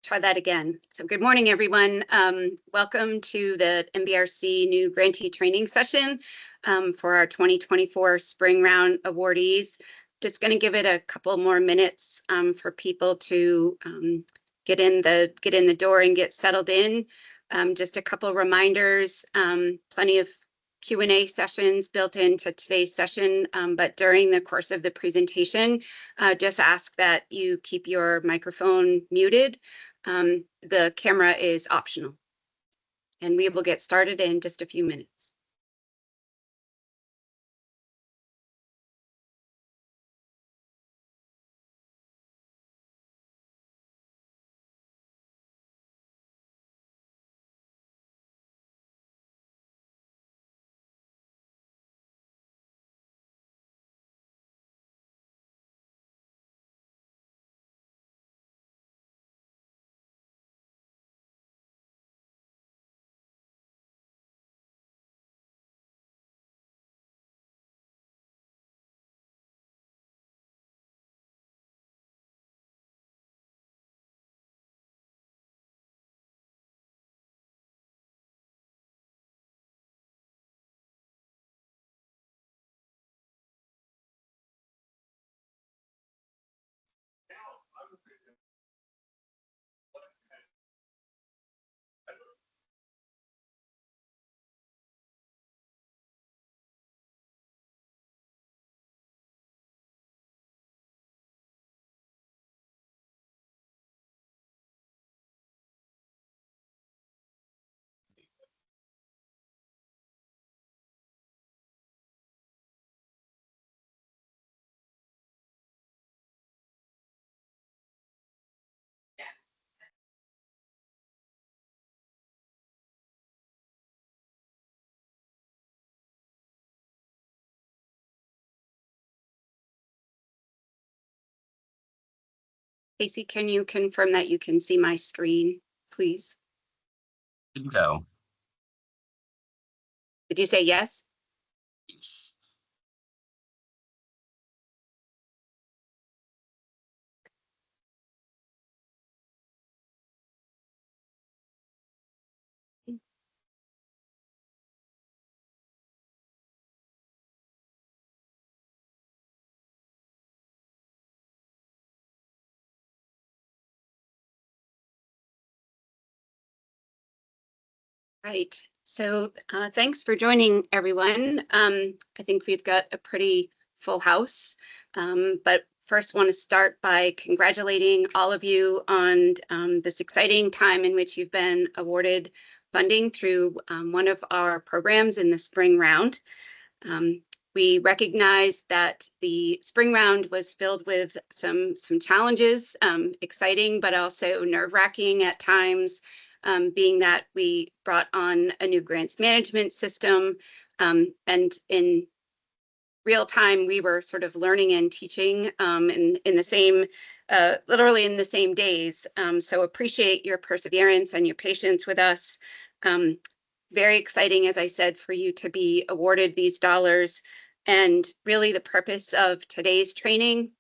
try that again. So good morning, everyone. Welcome to the MBRC new grantee training session for our 2024 spring round awardees. Just going to give it a couple more minutes for people to get in the door and get settled in. Just a couple reminders, plenty of Q&A sessions built into today's session, but during the course of the presentation, just ask that you keep your microphone muted. The camera is optional. And we will get started in just a few minutes. Casey, can you confirm that you can see my screen, please? Bingo. Did you say yes? Yes. Right. So thanks for joining, everyone. I think we've got a pretty full house, but first want to start by congratulating all of you on this exciting time in which you've been awarded funding through one of our programs in the spring round. We recognize that the spring round was filled with some challenges, exciting, but also nerve-wracking at times, being that we brought on a new grants management system, and in real time, we were sort of learning and teaching in the same, literally in the same days. So appreciate your perseverance and your patience with us. Very exciting, as I said, for you to be awarded these dollars. And really the purpose of today's training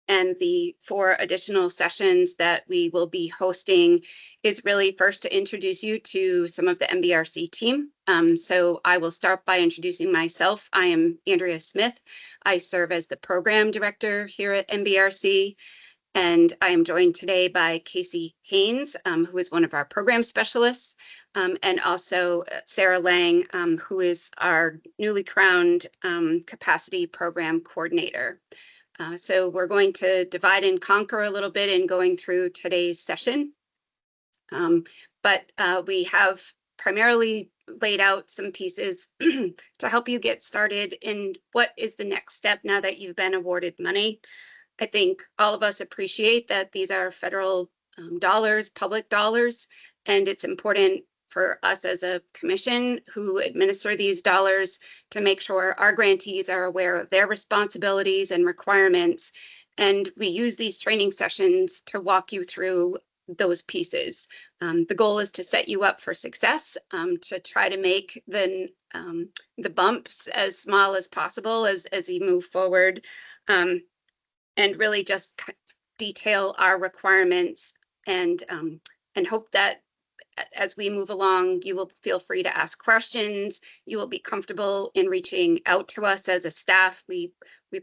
and the 4 additional sessions that we will be hosting is really first to introduce you to some of the MBRC team. So I will start by introducing myself. I am Andrea Smith. I serve as the program director here at MBRC. And I am joined today by Casey Haynes, who is one of our program specialists, and also Sarah Lang, who is our newly crowned capacity program coordinator. So we're going to divide and conquer a little bit in going through today's session. But we have primarily laid out some pieces to help you get started in what is the next step now that you've been awarded money. I think all of us appreciate that these are federal dollars, public dollars, and it's important for us as a commission who administer these dollars to make sure our grantees are aware of their responsibilities and requirements. And we use these training sessions to walk you through those pieces. The goal is to set you up for success, to try to make the bumps as small as possible as you move forward. And really just detail our requirements and hope that as we move along, you will feel free to ask questions. You will be comfortable in reaching out to us as a staff. We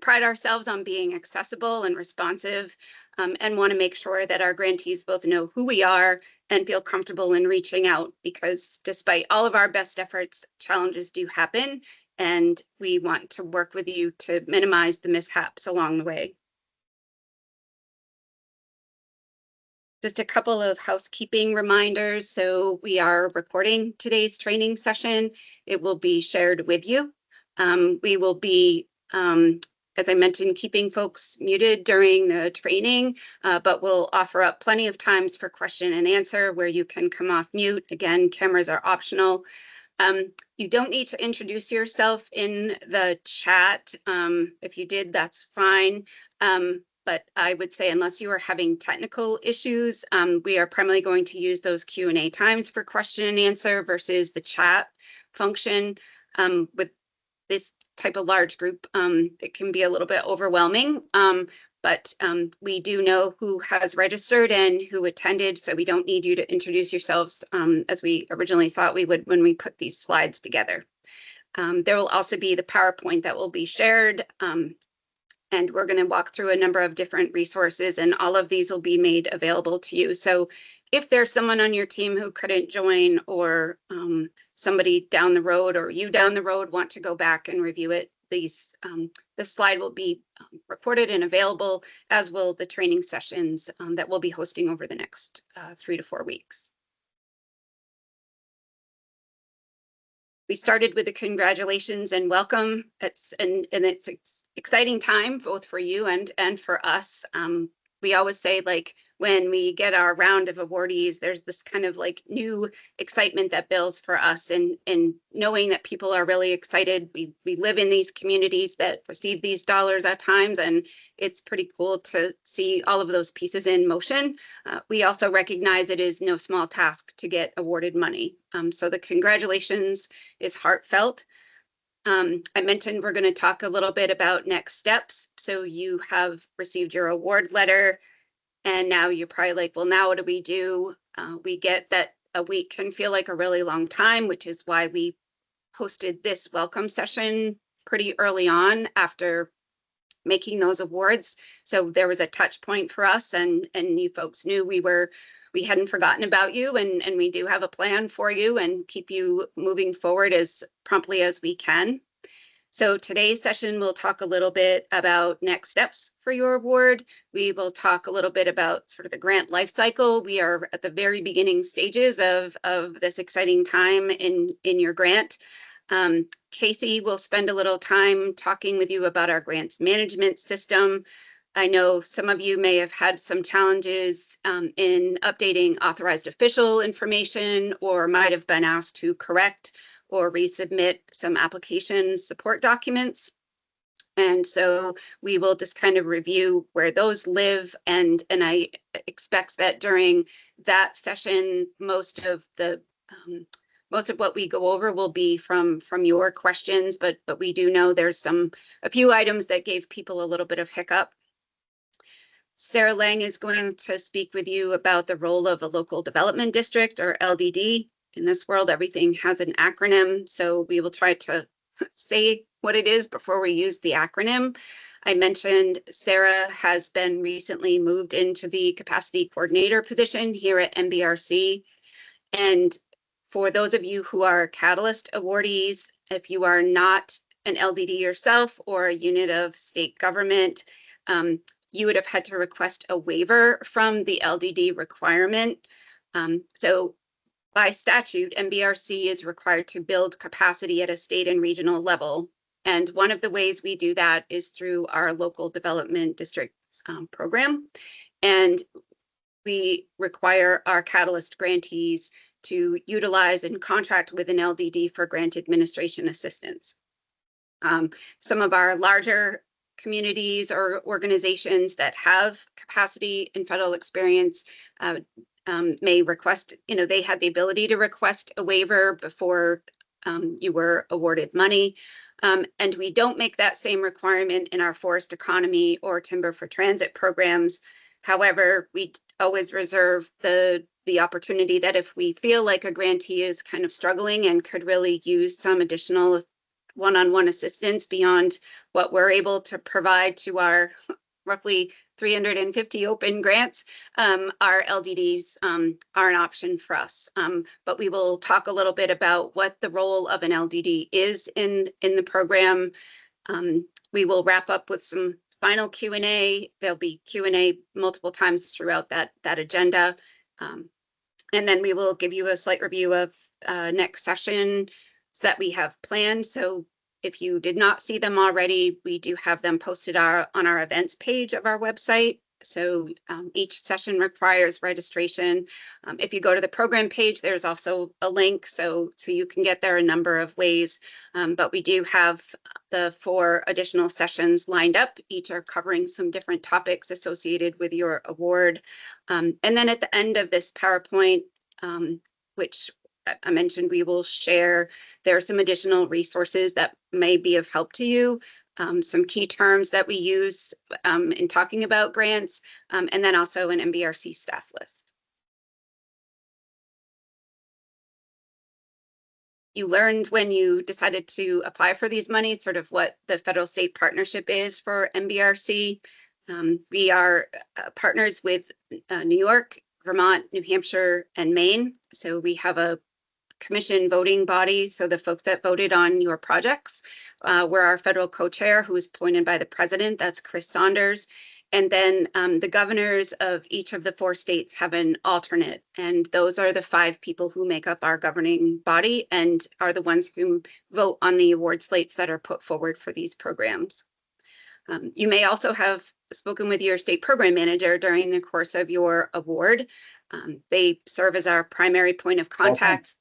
pride ourselves on being accessible and responsive, and want to make sure that our grantees both know who we are and feel comfortable in reaching out, because despite all of our best efforts, challenges do happen, and we want to work with you to minimize the mishaps along the way. Just a couple of housekeeping reminders. So we are recording today's training session. It will be shared with you. We will be, as I mentioned, keeping folks muted during the training, but we'll offer up plenty of times for question and answer where you can come off mute. Again, cameras are optional. You don't need to introduce yourself in the chat. If you did, that's fine. But I would say unless you are having technical issues, we are primarily going to use those Q&A times for question and answer versus the chat function. With this type of large group, it can be a little bit overwhelming. But we do know who has registered and who attended, so we don't need you to introduce yourselves as we originally thought we would when we put these slides together. There will also be the PowerPoint that will be shared, and we're going to walk through a number of different resources, and all of these will be made available to you. So if there's someone on your team who couldn't join, or somebody down the road or you down the road want to go back and review it, this slide will be recorded and available, as will the training sessions that we'll be hosting over the next 3 to 4 weeks. We started with the congratulations and welcome. It's exciting time both for you and for us. We always say, like, when we get our round of awardees, there's this kind of like new excitement that builds for us, and knowing that people are really excited. We live in these communities that receive these dollars at times, and it's pretty cool to see all of those pieces in motion. We also recognize it is no small task to get awarded money. So the congratulations is heartfelt. I mentioned we're going to talk a little bit about next steps. So you have received your award letter, and now you're probably like, well, now what do we do? We get that a week can feel like a really long time, which is why we hosted this welcome session pretty early on after making those awards. So there was a touch point for us, and you folks knew we hadn't forgotten about you, and we do have a plan for you and keep you moving forward as promptly as we can. So today's session, we'll talk a little bit about next steps for your award. We will talk a little bit about sort of the grant life cycle. We are at the very beginning stages of this exciting time in your grant. Casey will spend a little time talking with you about our grants management system. I know some of you may have had some challenges in updating authorized official information, or might have been asked to correct or resubmit some application support documents. And so we will just kind of review where those live, and I expect that during that session, most of what we go over will be from your questions, but we do know there's a few items that gave people a little bit of hiccup. Sarah Lang is going to speak with you about the role of a local development district, or LDD. In this world, everything has an acronym, so we will try to say what it is before we use the acronym. I mentioned Sarah has been recently moved into the capacity coordinator position here at MBRC. And for those of you who are Catalyst awardees, if you are not an LDD yourself or a unit of state government, you would have had to request a waiver from the LDD requirement. So by statute, MBRC is required to build capacity at a state and regional level. And one of the ways we do that is through our local development district program. And we require our Catalyst grantees to utilize and contract with an LDD for grant administration assistance. Some of our larger communities or organizations that have capacity and federal experience may request, they had the ability to request a waiver before you were awarded money. And we don't make that same requirement in our forest economy or timber for transit programs. However, we always reserve the opportunity that if we feel like a grantee is kind of struggling and could really use some additional one-on-one assistance beyond what we're able to provide to our roughly 350 open grants, our LDDs are an option for us. But we will talk a little bit about what the role of an LDD is in the program. We will wrap up with some final Q&A. There'll be Q&A multiple times throughout that agenda. And then we will give you a slight review of next sessions that we have planned. So if you did not see them already, we do have them posted on our events page of our website. So each session requires registration. If you go to the program page, there's also a link, so you can get there a number of ways. But we do have the 4 additional sessions lined up. Each are covering some different topics associated with your award. And then at the end of this PowerPoint, which I mentioned, we will share, there are some additional resources that may be of help to you. Some key terms that we use in talking about grants, and then also an MBRC staff list. You learned when you decided to apply for these monies, sort of what the federal state partnership is for MBRC. We are partners with New York, Vermont, New Hampshire, and Maine. So we have a commission voting body, so the folks that voted on your projects. We're our federal co-chair, who is appointed by the president. That's Chris Saunders. And then the governors of each of the 4 states have an alternate. And those are the 5 people who make up our governing body and are the ones who vote on the award slates that are put forward for these programs. You may also have spoken with your state program manager during the course of your award. They serve as our primary point of contact.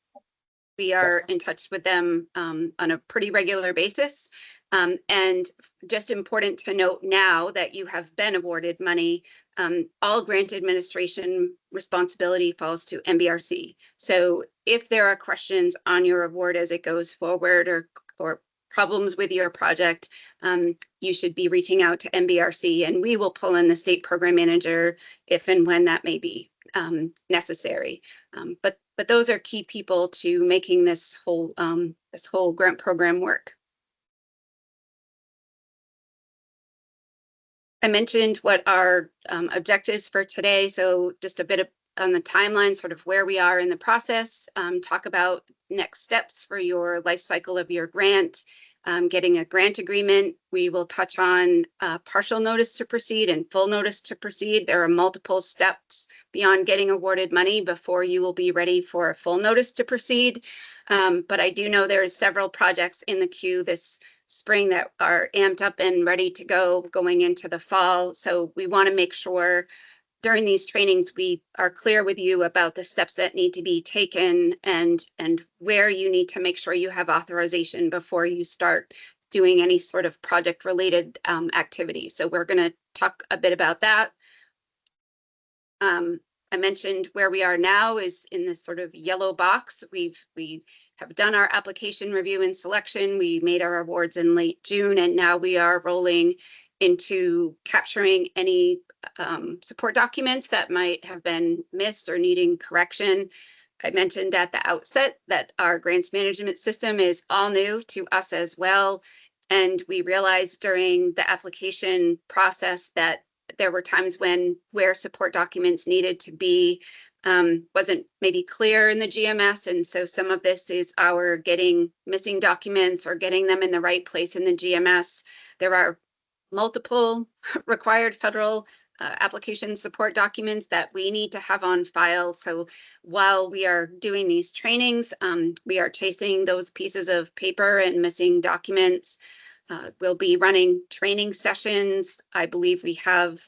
We are in touch with them on a pretty regular basis. And just important to note now that you have been awarded money, all grant administration responsibility falls to MBRC. So if there are questions on your award as it goes forward or problems with your project, you should be reaching out to MBRC, and we will pull in the state program manager if and when that may be necessary. But those are key people to making this whole grant program work. I mentioned what our objectives for today. So just a bit on the timeline, sort of where we are in the process, talk about next steps for your life cycle of your grant, getting a grant agreement. We will touch on partial notice to proceed and full notice to proceed. There are multiple steps beyond getting awarded money before you will be ready for a full notice to proceed. But I do know there are several projects in the queue this spring that are amped up and ready to go going into the fall. So we want to make sure during these trainings, we are clear with you about the steps that need to be taken and where you need to make sure you have authorization before you start doing any sort of project related activity. So we're going to talk a bit about that. I mentioned where we are now is in this sort of yellow box. We have done our application review and selection. We made our awards in late June, and now we are rolling into capturing any support documents that might have been missed or needing correction. I mentioned at the outset that our grants management system is all new to us as well. And we realized during the application process that there were times where support documents needed to be wasn't maybe clear in the GMS. And so some of this is our getting missing documents or getting them in the right place in the GMS. There are multiple required federal application support documents that we need to have on file. So while we are doing these trainings, we are chasing those pieces of paper and missing documents. We'll be running training sessions. I believe we have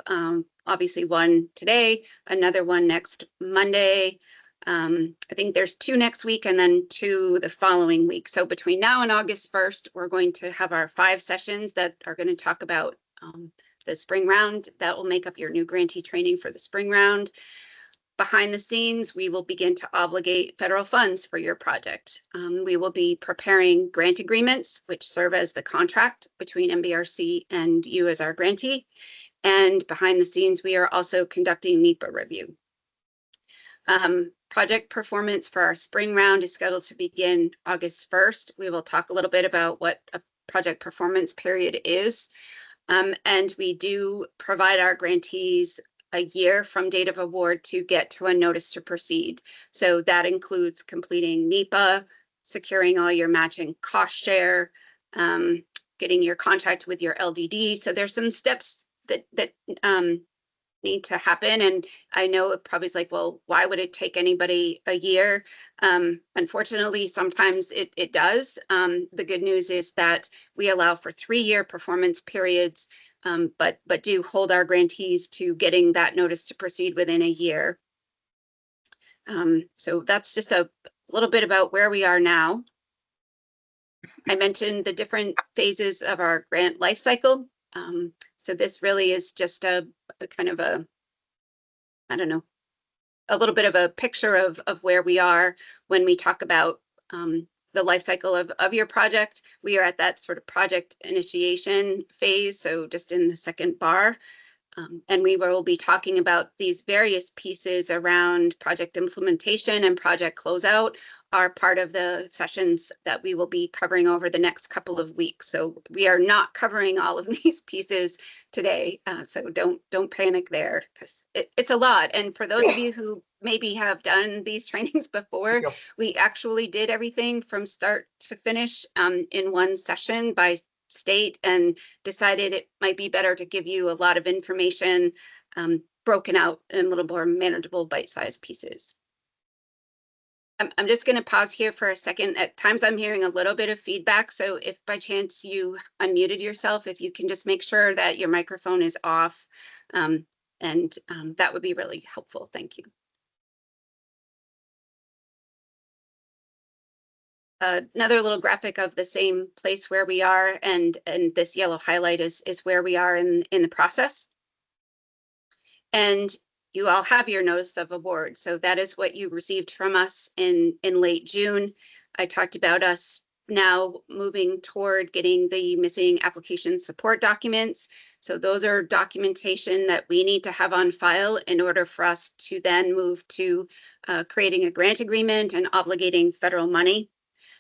obviously one today, another one next Monday. I think there's 2 next week and then 2 the following week. So between now and August 1st, we're going to have our 5 sessions that are going to talk about the spring round. That will make up your new grantee training for the spring round. behind the scenes, we will begin to obligate federal funds for your project. We will be preparing grant agreements, which serve as the contract between MBRC and you as our grantee. And behind the scenes, we are also conducting NEPA review. Project performance for our spring round is scheduled to begin August 1st. We will talk a little bit about what a project performance period is. And we do provide our grantees a year from date of award to get to a notice to proceed. So that includes completing NEPA, securing all your matching cost share, getting your contract with your LDD. So there's some steps that need to happen. And I know it probably is like, well, why would it take anybody a year? Unfortunately, sometimes it does. The good news is that we allow for 3-year performance periods, but do hold our grantees to getting that notice to proceed within a year. So that's just a little bit about where we are now. I mentioned the different phases of our grant life cycle. So this really is just a kind of a, I don't know, a little bit of a picture of where we are when we talk about the life cycle of your project. We are at that sort of project initiation phase, so just in the second bar. And we will be talking about these various pieces around project implementation and project closeout are part of the sessions that we will be covering over the next couple of weeks. So we are not covering all of these pieces today. So don't panic there, because it's a lot. And for those of you who maybe have done these trainings before, we actually did everything from start to finish in one session by state, and decided it might be better to give you a lot of information broken out in a little more manageable bite-sized pieces. I'm just going to pause here for a second. At times I'm hearing a little bit of feedback, so if by chance you unmuted yourself, if you can just make sure that your microphone is off, and that would be really helpful. Thank you. Another little graphic of the same place where we are, and this yellow highlight is where we are in the process. And you all have your notice of award. So that is what you received from us in late June. I talked about us now moving toward getting the missing application support documents. So those are documentation that we need to have on file in order for us to then move to creating a grant agreement and obligating federal money.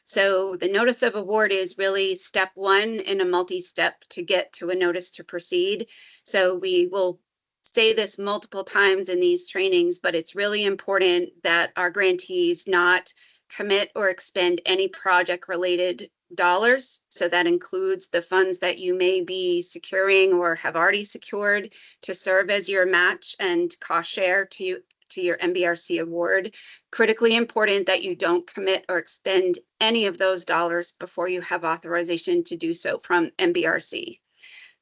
So the notice of award is really step one in a multi-step to get to a notice to proceed. So we will say this multiple times in these trainings, but it's really important that our grantees not commit or expend any project-related dollars. So that includes the funds that you may be securing or have already secured to serve as your match and cost share to your MBRC award. Critically important that you don't commit or expend any of those dollars before you have authorization to do so from MBRC.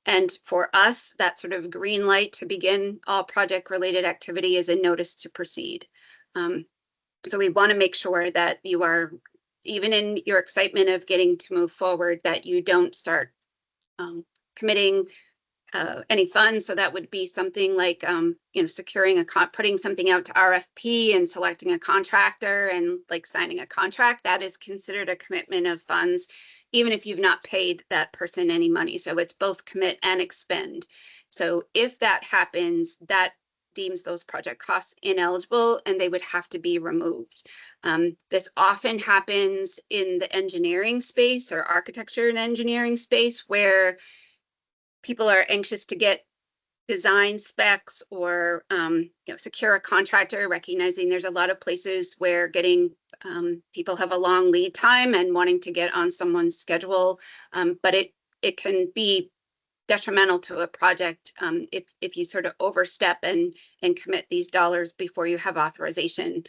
And for us, that sort of green light to begin all project-related activity is a notice to proceed. So we want to make sure that you are, even in your excitement of getting to move forward, that you don't start committing any funds. So that would be something like, securing putting something out to RFP and selecting a contractor and like signing a contract. That is considered a commitment of funds, even if you've not paid that person any money. So it's both commit and expend. So if that happens, that deems those project costs ineligible and they would have to be removed. This often happens in the engineering space or architecture and engineering space, where people are anxious to get design specs or secure a contractor, recognizing there's a lot of places where getting people have a long lead time and wanting to get on someone's schedule, but it can be detrimental to a project if you sort of overstep and commit these dollars before you have authorization,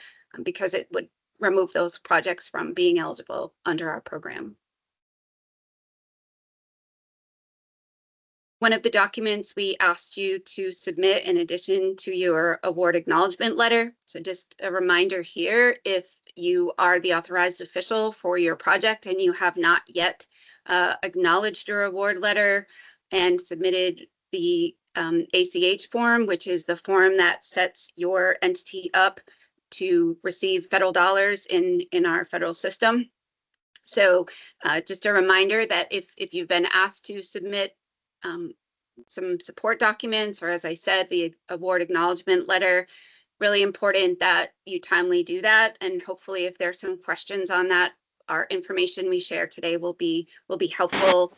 because it would remove those projects from being eligible under our program. One of the documents we asked you to submit in addition to your award acknowledgement letter. So just a reminder here, if you are the authorized official for your project and you have not yet acknowledged your award letter and submitted the ACH form, which is the form that sets your entity up to receive federal dollars in our federal system. So just a reminder that if you've been asked to submit some support documents, or as I said, the award acknowledgement letter, really important that you timely do that. And hopefully if there's some questions on that, our information we share today will be helpful.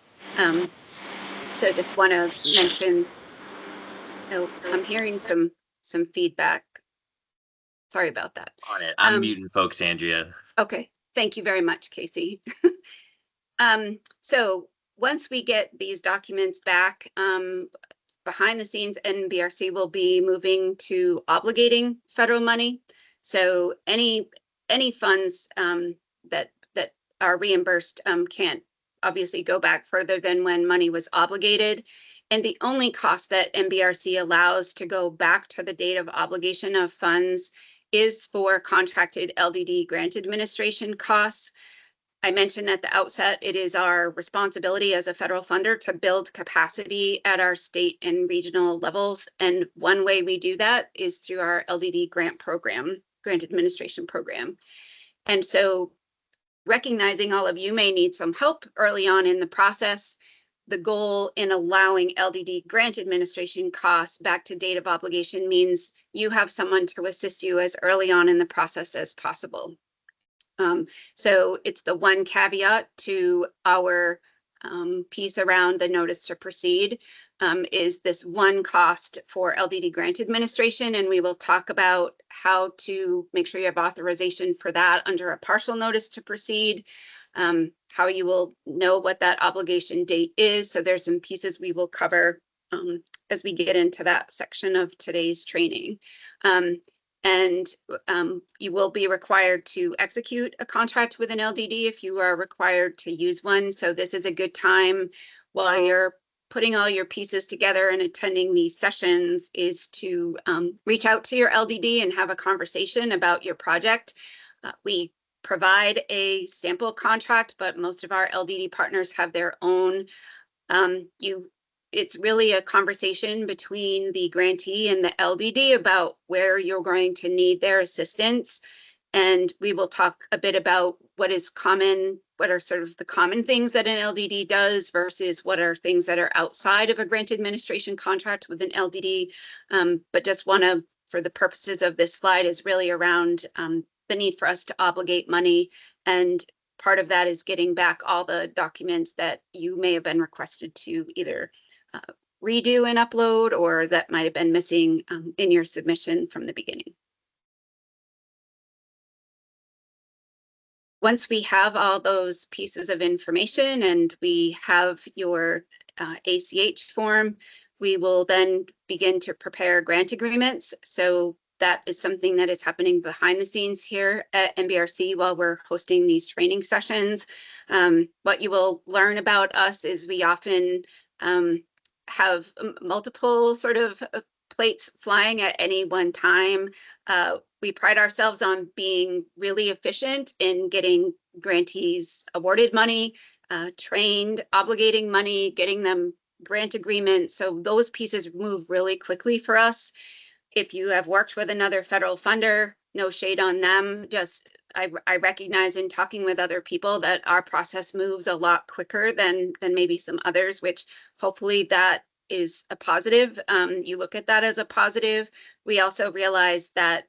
So just want to mention, oh, I'm hearing some feedback. Sorry about that. On it. I'm muting folks, Andrea. Okay, thank you very much, Casey. So once we get these documents back, behind the scenes, NBRC will be moving to obligating federal money. So any funds that are reimbursed can't obviously go back further than when money was obligated. And the only cost that NBRC allows to go back to the date of obligation of funds is for contracted LDD grant administration costs. I mentioned at the outset, it is our responsibility as a federal funder to build capacity at our state and regional levels. And one way we do that is through our LDD grant program, grant administration program. And so recognizing all of you may need some help early on in the process, the goal in allowing LDD grant administration costs back to date of obligation means you have someone to assist you as early on in the process as possible. So it's the one caveat to our piece around the notice to proceed is this one cost for LDD grant administration. And we will talk about how to make sure you have authorization for that under a partial notice to proceed, how you will know what that obligation date is. So there's some pieces we will cover as we get into that section of today's training. And you will be required to execute a contract with an LDD if you are required to use one. So this is a good time while you're putting all your pieces together and attending these sessions is to reach out to your LDD and have a conversation about your project. We provide a sample contract, but most of our LDD partners have their own. It's really a conversation between the grantee and the LDD about where you're going to need their assistance. And we will talk a bit about what is common, what are sort of the common things that an LDD does versus what are things that are outside of a grant administration contract with an LDD. But just want to, for the purposes of this slide, is really around the need for us to obligate money. And part of that is getting back all the documents that you may have been requested to either redo and upload, or that might have been missing in your submission from the beginning. Once we have all those pieces of information and we have your ACH form, we will then begin to prepare grant agreements. So that is something that is happening behind the scenes here at NBRC while we're hosting these training sessions. What you will learn about us is we often have multiple sort of plates flying at any one time. We pride ourselves on being really efficient in getting grantees awarded money, trained, obligating money, getting them grant agreements. So those pieces move really quickly for us. If you have worked with another federal funder, no shade on them, just I recognize in talking with other people that our process moves a lot quicker than maybe some others, which hopefully that is a positive. You look at that as a positive. We also realize that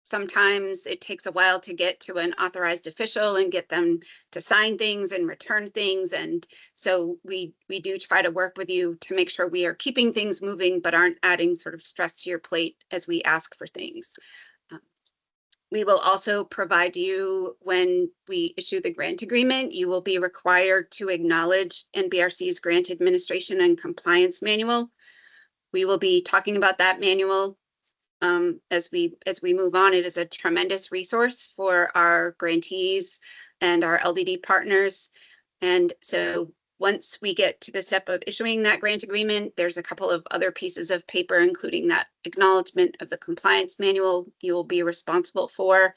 sometimes it takes a while to get to an authorized official and get them to sign things and return things. And so we do try to work with you to make sure we are keeping things moving, but aren't adding sort of stress to your plate as we ask for things. We will also provide you, when we issue the grant agreement, you will be required to acknowledge NBRC's Grant Administration and Compliance Manual. We will be talking about that manual as we move on. It is a tremendous resource for our grantees and our LDD partners. And so once we get to the step of issuing that grant agreement, there's a couple of other pieces of paper, including that acknowledgement of the compliance manual you will be responsible for.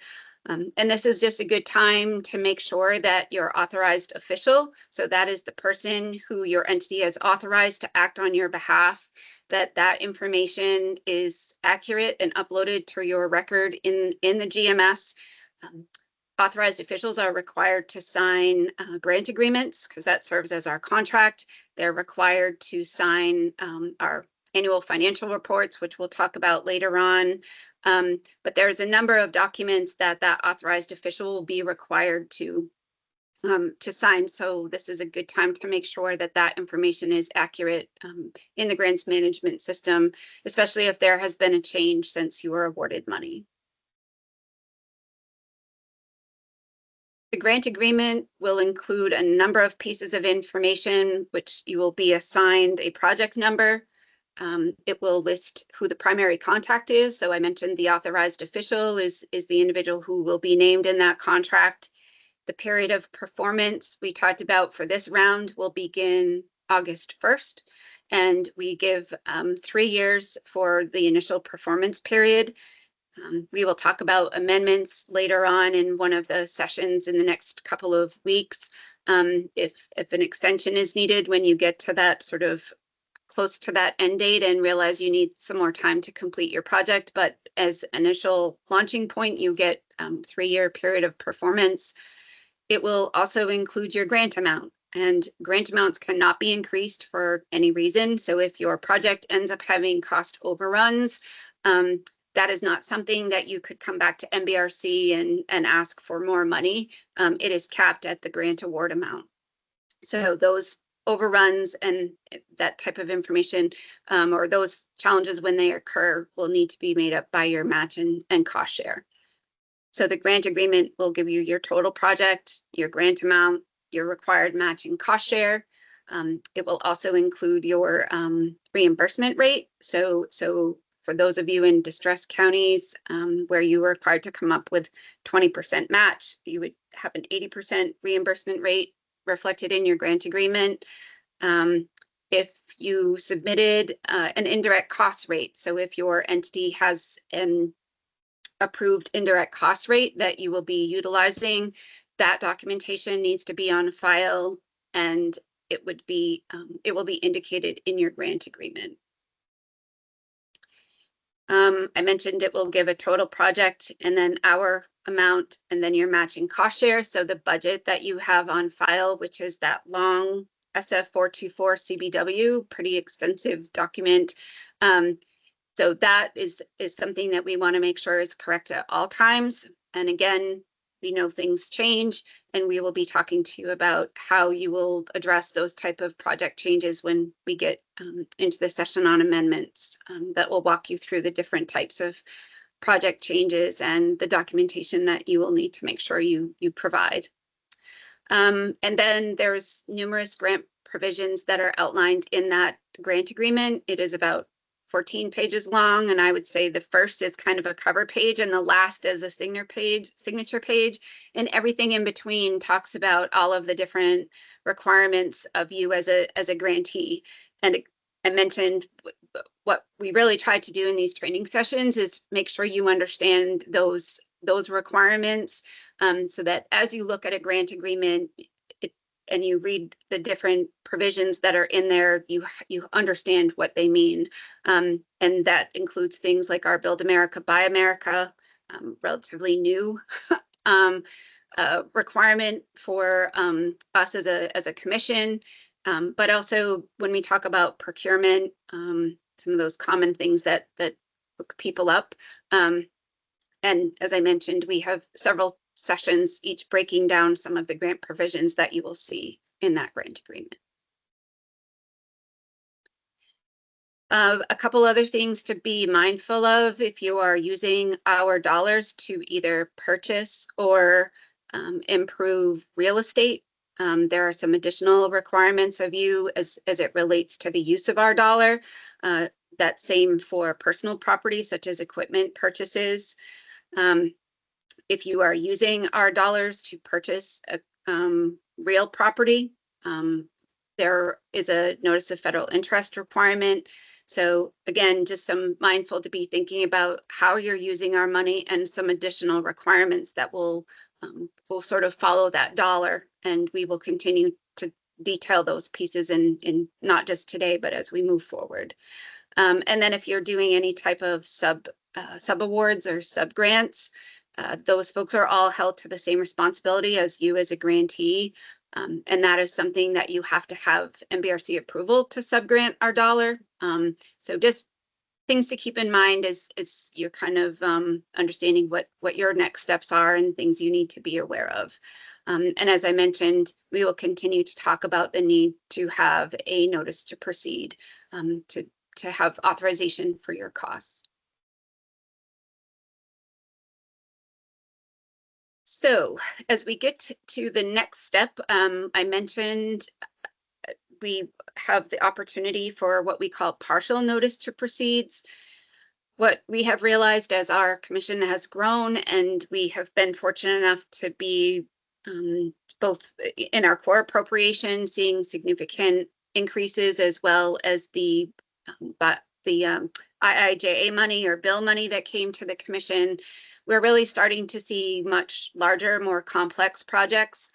And this is just a good time to make sure that your authorized official, so that is the person who your entity has authorized to act on your behalf, that information is accurate and uploaded to your record in the GMS. Authorized officials are required to sign grant agreements because that serves as our contract. They're required to sign our annual financial reports, which we'll talk about later on. But there's a number of documents that authorized official will be required to sign. So this is a good time to make sure that that information is accurate in the grants management system, especially if there has been a change since you were awarded money. The grant agreement will include a number of pieces of information, which you will be assigned a project number. It will list who the primary contact is. So I mentioned the authorized official is the individual who will be named in that contract. The period of performance we talked about for this round will begin August 1st, and we give 3 years for the initial performance period. We will talk about amendments later on in one of the sessions in the next couple of weeks. If an extension is needed when you get to that sort of close to that end date and realize you need some more time to complete your project, but as initial launching point, you get 3-year period of performance. It will also include your grant amount, and grant amounts cannot be increased for any reason. So if your project ends up having cost overruns, that is not something that you could come back to MBRC and ask for more money. It is capped at the grant award amount. So those overruns and that type of information or those challenges when they occur will need to be made up by your match and cost share. So the grant agreement will give you your total project, your grant amount, your required match and cost share. It will also include your reimbursement rate. So for those of you in distressed counties where you were required to come up with 20% match, you would have an 80% reimbursement rate reflected in your grant agreement. If you submitted an indirect cost rate, so if your entity has an approved indirect cost rate that you will be utilizing, that documentation needs to be on file, and it will be indicated in your grant agreement. I mentioned it will give a total project and then our amount and then your matching cost share. So the budget that you have on file, which is that long SF424 CBW, pretty extensive document. So that is something that we want to make sure is correct at all times. And again, we know things change, and we will be talking to you about how you will address those type of project changes when we get into the session on amendments that will walk you through the different types of project changes and the documentation that you will need to make sure you provide. And then there's numerous grant provisions that are outlined in that grant agreement. It is about 14 pages long, and I would say the first is kind of a cover page and the last is a signature page, and everything in between talks about all of the different requirements of you as a grantee. And I mentioned what we really try to do in these training sessions is make sure you understand those requirements so that as you look at a grant agreement and you read the different provisions that are in there, you understand what they mean. And that includes things like our Build America, Buy America, relatively new requirement for us as a commission. But also when we talk about procurement, some of those common things that hook people up. And as I mentioned, we have several sessions, each breaking down some of the grant provisions that you will see in that grant agreement. A couple other things to be mindful of if you are using our dollars to either purchase or improve real estate. There are some additional requirements of you as it relates to the use of our dollar. That same for personal property, such as equipment purchases. If you are using our dollars to purchase a real property, there is a notice of federal interest requirement. So again, just some mindful to be thinking about how you're using our money and some additional requirements that will sort of follow that dollar, and we will continue to detail those pieces in not just today, but as we move forward. And then if you're doing any type of sub awards or sub grants, those folks are all held to the same responsibility as you as a grantee. And that is something that you have to have MBRC approval to subgrant our dollar. So just things to keep in mind as you're kind of understanding what your next steps are and things you need to be aware of. And as I mentioned, we will continue to talk about the need to have a notice to proceed to have authorization for your costs. So as we get to the next step, I mentioned we have the opportunity for what we call partial notice to proceeds. What we have realized as our commission has grown, and we have been fortunate enough to be both in our core appropriation, seeing significant increases, as well as the IIJA money or bill money that came to the commission. We're really starting to see much larger, more complex projects.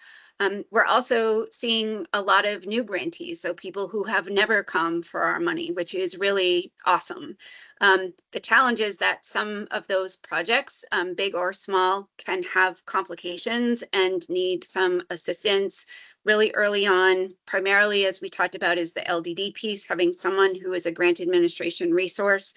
We're also seeing a lot of new grantees, so people who have never come for our money, which is really awesome. The challenge is that some of those projects, big or small, can have complications and need some assistance really early on. Primarily, as we talked about, is the LDD piece, having someone who is a grant administration resource.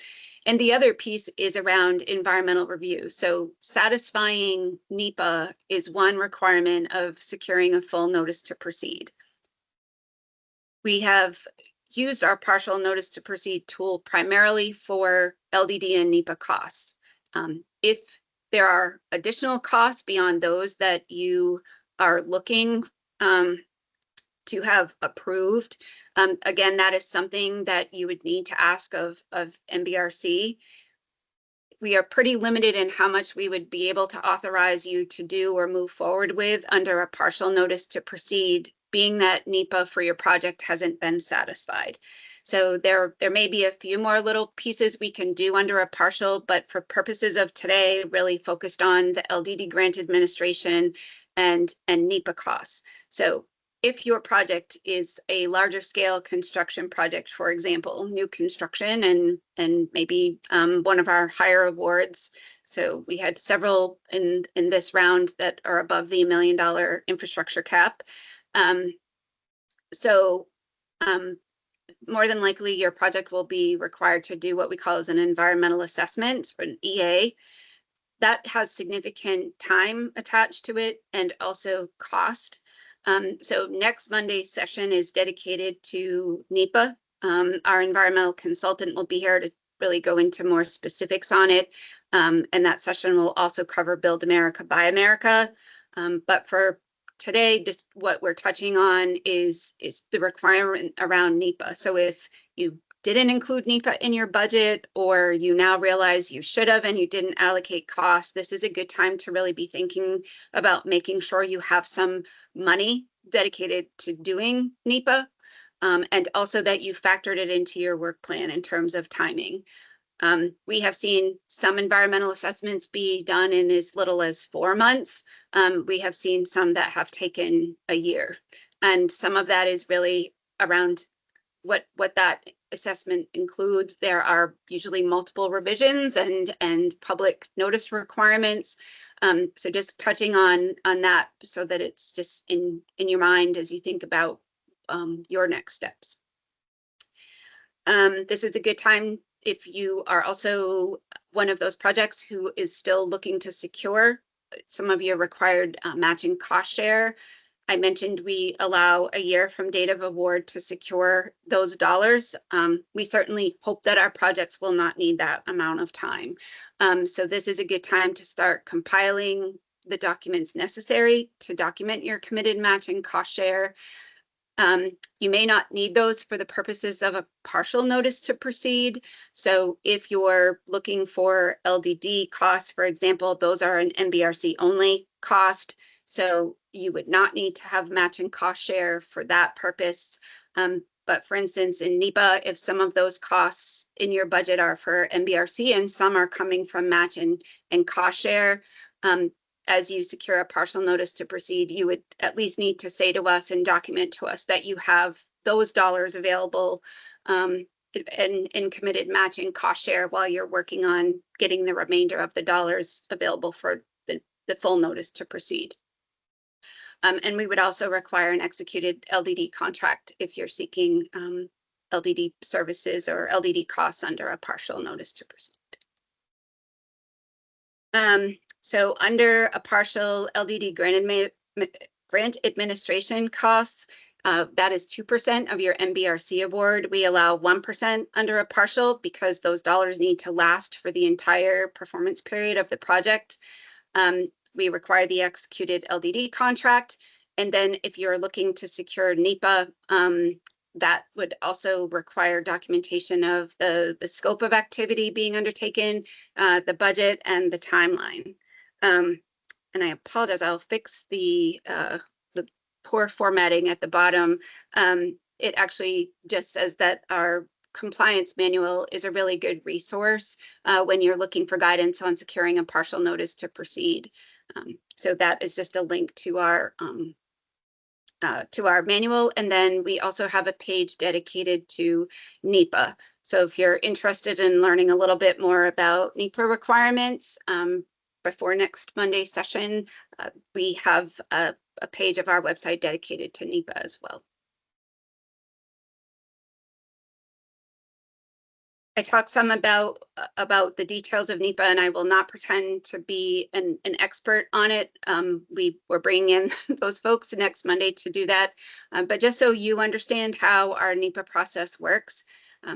And the other piece is around environmental review. So satisfying NEPA is one requirement of securing a full notice to proceed. We have used our partial notice to proceed tool primarily for LDD and NEPA costs. If there are additional costs beyond those that you are looking to have approved, again, that is something that you would need to ask of MBRC. We are pretty limited in how much we would be able to authorize you to do or move forward with under a partial notice to proceed, being that NEPA for your project hasn't been satisfied. So there may be a few more little pieces we can do under a partial, but for purposes of today, really focused on the LDD grant administration and NEPA costs. So if your project is a larger scale construction project, for example, new construction and maybe one of our higher awards. So we had several in this round that are above the $1 million infrastructure cap. More than likely your project will be required to do what we call as an environmental assessment, or an EA. That has significant time attached to it and also cost. So next Monday's session is dedicated to NEPA. Our environmental consultant will be here to really go into more specifics on it. And that session will also cover Build America, Buy America. But for today, just what we're touching on is the requirement around NEPA. So if you didn't include NEPA in your budget, or you now realize you should have and you didn't allocate costs, this is a good time to really be thinking about making sure you have some money dedicated to doing NEPA, and also that you factored it into your work plan in terms of timing. We have seen some environmental assessments be done in as little as 4 months. We have seen some that have taken a year, and some of that is really around what that assessment includes. There are usually multiple revisions and public notice requirements. So just touching on that so that it's just in your mind as you think about your next steps. This is a good time if you are also one of those projects who is still looking to secure some of your required matching cost share. I mentioned we allow a year from date of award to secure those dollars. We certainly hope that our projects will not need that amount of time. So this is a good time to start compiling the documents necessary to document your committed matching cost share. You may not need those for the purposes of a partial notice to proceed. So if you're looking for LDD costs, for example, those are an MBRC only cost. So you would not need to have matching cost share for that purpose. But for instance, in NEPA, if some of those costs in your budget are for MBRC and some are coming from match and cost share, as you secure a partial notice to proceed, you would at least need to say to us and document to us that you have those dollars available and committed matching cost share while you're working on getting the remainder of the dollars available for the full notice to proceed. And we would also require an executed LDD contract if you're seeking LDD services or LDD costs under a partial notice to proceed. So under a partial LDD grant administration costs, that is 2% of your MBRC award. We allow 1% under a partial because those dollars need to last for the entire performance period of the project. We require the executed LDD contract. And then if you're looking to secure NEPA, that would also require documentation of the scope of activity being undertaken, the budget, and the timeline. And I apologize, I'll fix the poor formatting at the bottom. It actually just says that our compliance manual is a really good resource when you're looking for guidance on securing a partial notice to proceed. So that is just a link to our manual. And then we also have a page dedicated to NEPA. So if you're interested in learning a little bit more about NEPA requirements, before next Monday's session, we have a page of our website dedicated to NEPA as well. I talked some about the details of NEPA, and I will not pretend to be an expert on it. We're bringing in those folks next Monday to do that. But just so you understand how our NEPA process works,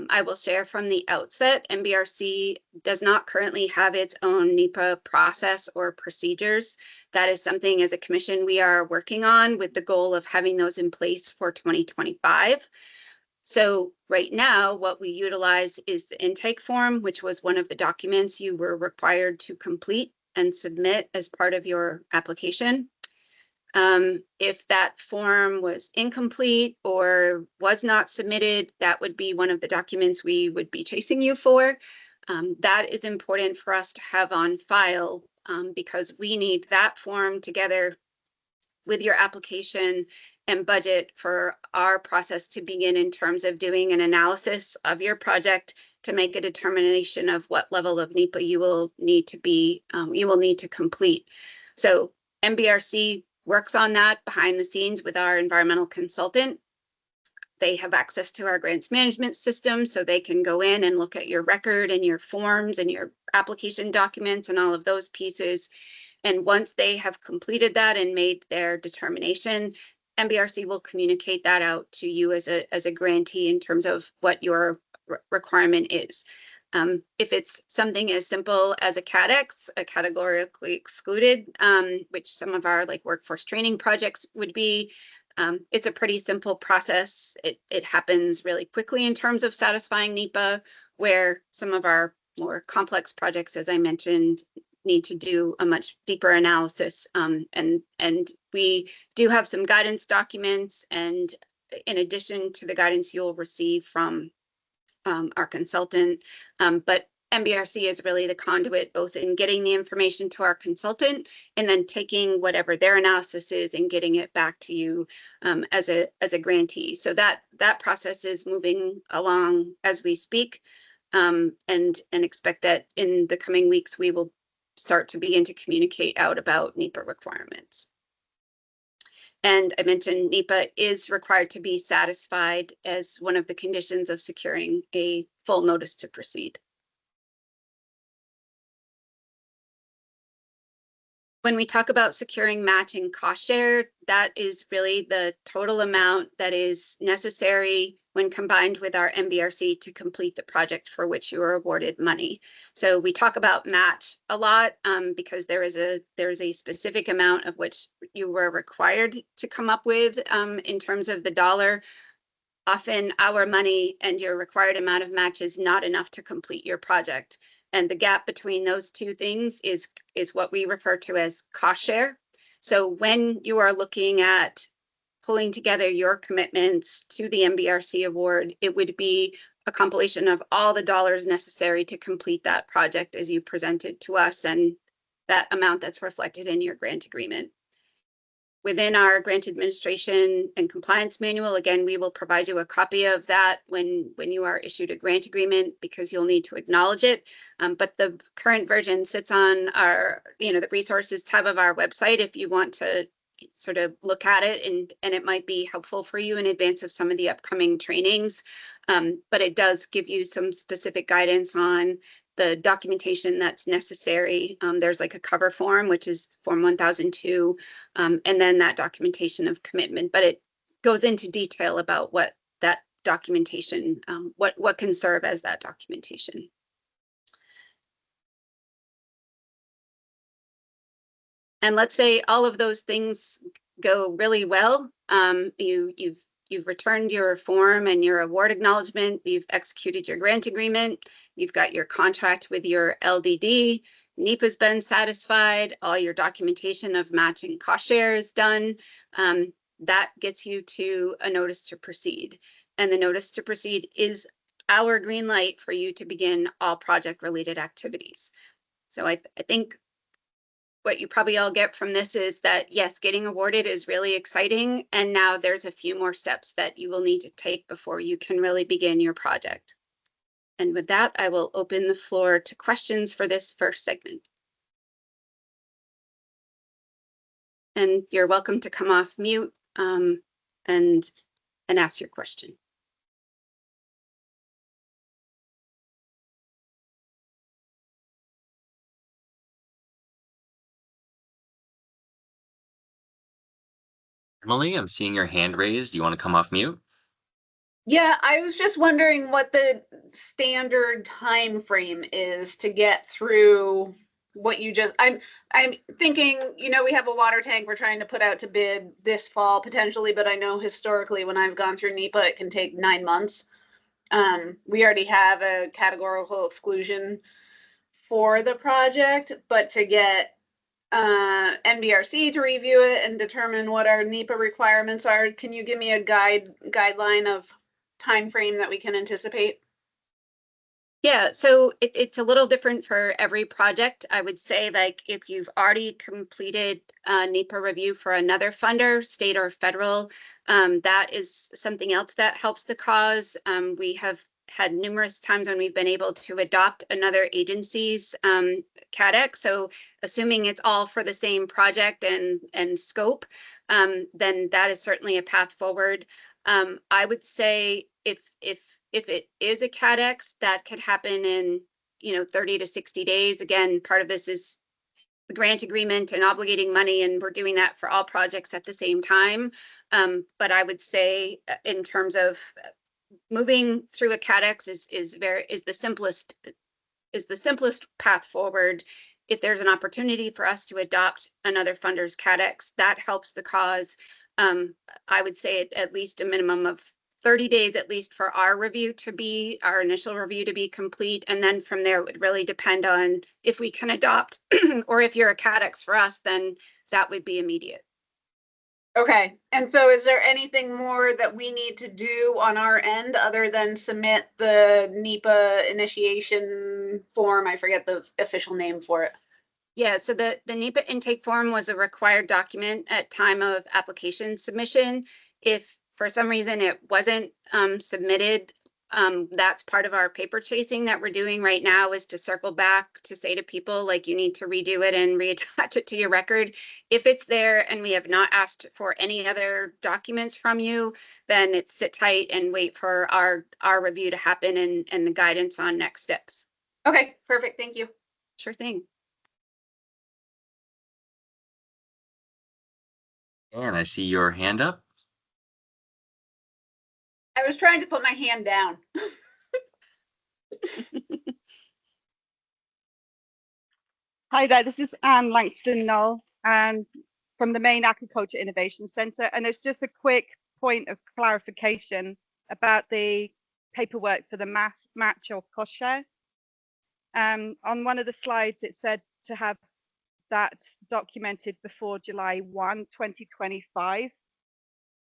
I will share from the outset, MBRC does not currently have its own NEPA process or procedures. That is something as a commission we are working on with the goal of having those in place for 2025. So right now, what we utilize is the intake form, which was one of the documents you were required to complete and submit as part of your application. If that form was incomplete or was not submitted, that would be one of the documents we would be chasing you for. That is important for us to have on file because we need that form together with your application and budget for our process to begin in terms of doing an analysis of your project to make a determination of what level of NEPA you will need to complete. So MBRC works on that behind the scenes with our environmental consultant. They have access to our grants management system, so they can go in and look at your record and your forms and your application documents and all of those pieces. And once they have completed that and made their determination, MBRC will communicate that out to you as a grantee in terms of what your requirement is. If it's something as simple as a CADEX, a categorically excluded, which some of our like workforce training projects would be, it's a pretty simple process. It happens really quickly in terms of satisfying NEPA, where some of our more complex projects, as I mentioned, need to do a much deeper analysis. And we do have some guidance documents, and in addition to the guidance you'll receive from our consultant, but MBRC is really the conduit both in getting the information to our consultant and then taking whatever their analysis is and getting it back to you as a grantee. So that process is moving along as we speak, and expect that in the coming weeks we will start to begin to communicate out about NEPA requirements. And I mentioned NEPA is required to be satisfied as one of the conditions of securing a full notice to proceed. When we talk about securing matching cost share, that is really the total amount that is necessary when combined with our MBRC to complete the project for which you are awarded money. So we talk about match a lot because there is a specific amount of which you were required to come up with in terms of the dollar. Often our money and your required amount of match is not enough to complete your project. And the gap between those two things is what we refer to as cost share. So when you are looking at pulling together your commitments to the MBRC award. It would be a compilation of all the dollars necessary to complete that project as you presented to us, and that amount that's reflected in your grant agreement. Within our grant administration and compliance manual, again, we will provide you a copy of that when you are issued a grant agreement, because you'll need to acknowledge it. But the current version sits on our, the resources tab of our website if you want to sort of look at it, and it might be helpful for you in advance of some of the upcoming trainings. But it does give you some specific guidance on the documentation that's necessary. There's like a cover form, which is Form 1002, and then that documentation of commitment. But it goes into detail about what that documentation, what can serve as that documentation. And let's say all of those things go really well. You've returned your form and your award acknowledgement. You've executed your grant agreement. You've got your contract with your LDD. NEPA's been satisfied. All your documentation of matching cost share is done. That gets you to a notice to proceed. And the notice to proceed is our green light for you to begin all project-related activities. So I think what you probably all get from this is that, yes, getting awarded is really exciting. And now there's a few more steps that you will need to take before you can really begin your project. And with that, I will open the floor to questions for this first segment. And you're welcome to come off mute and ask your question. Emily, I'm seeing your hand raised. Do you want to come off mute? Yeah, I was just wondering what the standard time frame is to get through what you just. I'm thinking, we have a water tank we're trying to put out to bid this fall potentially, but I know historically when I've gone through NEPA, it can take 9 months. We already have a categorical exclusion for the project, but to get NBRC to review it and determine what our NEPA requirements are, can you give me a guideline of time frame that we can anticipate? Yeah, so it's a little different for every project. I would say, like, if you've already completed a NEPA review for another funder, state or federal, that is something else that helps the cause. We have had numerous times when we've been able to adopt another agency's CADEX. So assuming it's all for the same project and scope, then that is certainly a path forward. I would say if it is a CADEX, that could happen in 30 to 60 days. Again, part of this is the grant agreement and obligating money, and we're doing that for all projects at the same time. But I would say in terms of moving through a CADEX is the simplest path forward. If there's an opportunity for us to adopt another funder's CADEX, that helps the cause. I would say at least a minimum of 30 days, at least, for our initial review to be complete. And then from there, it would really depend on if we can adopt, or if you're a CADEX for us, then that would be immediate. Okay. And so is there anything more that we need to do on our end other than submit the NEPA initiation form? I forget the official name for it. Yeah, so the NEPA intake form was a required document at time of application submission. If for some reason it wasn't submitted, that's part of our paper chasing that we're doing right now, is to circle back to say to people, like, you need to redo it and reattach it to your record. If it's there and we have not asked for any other documents from you, then it's sit tight and wait for our review to happen and the guidance on next steps. Okay, perfect. Thank you. Sure thing. And I see your hand up. I was trying to put my hand down. Hi there, this is Anne Langston-Knoll from the Maine Aquaculture Innovation Centre, and it's just a quick point of clarification about the paperwork for the match or cost share. On one of the slides, it said to have that documented before July 1, 2025.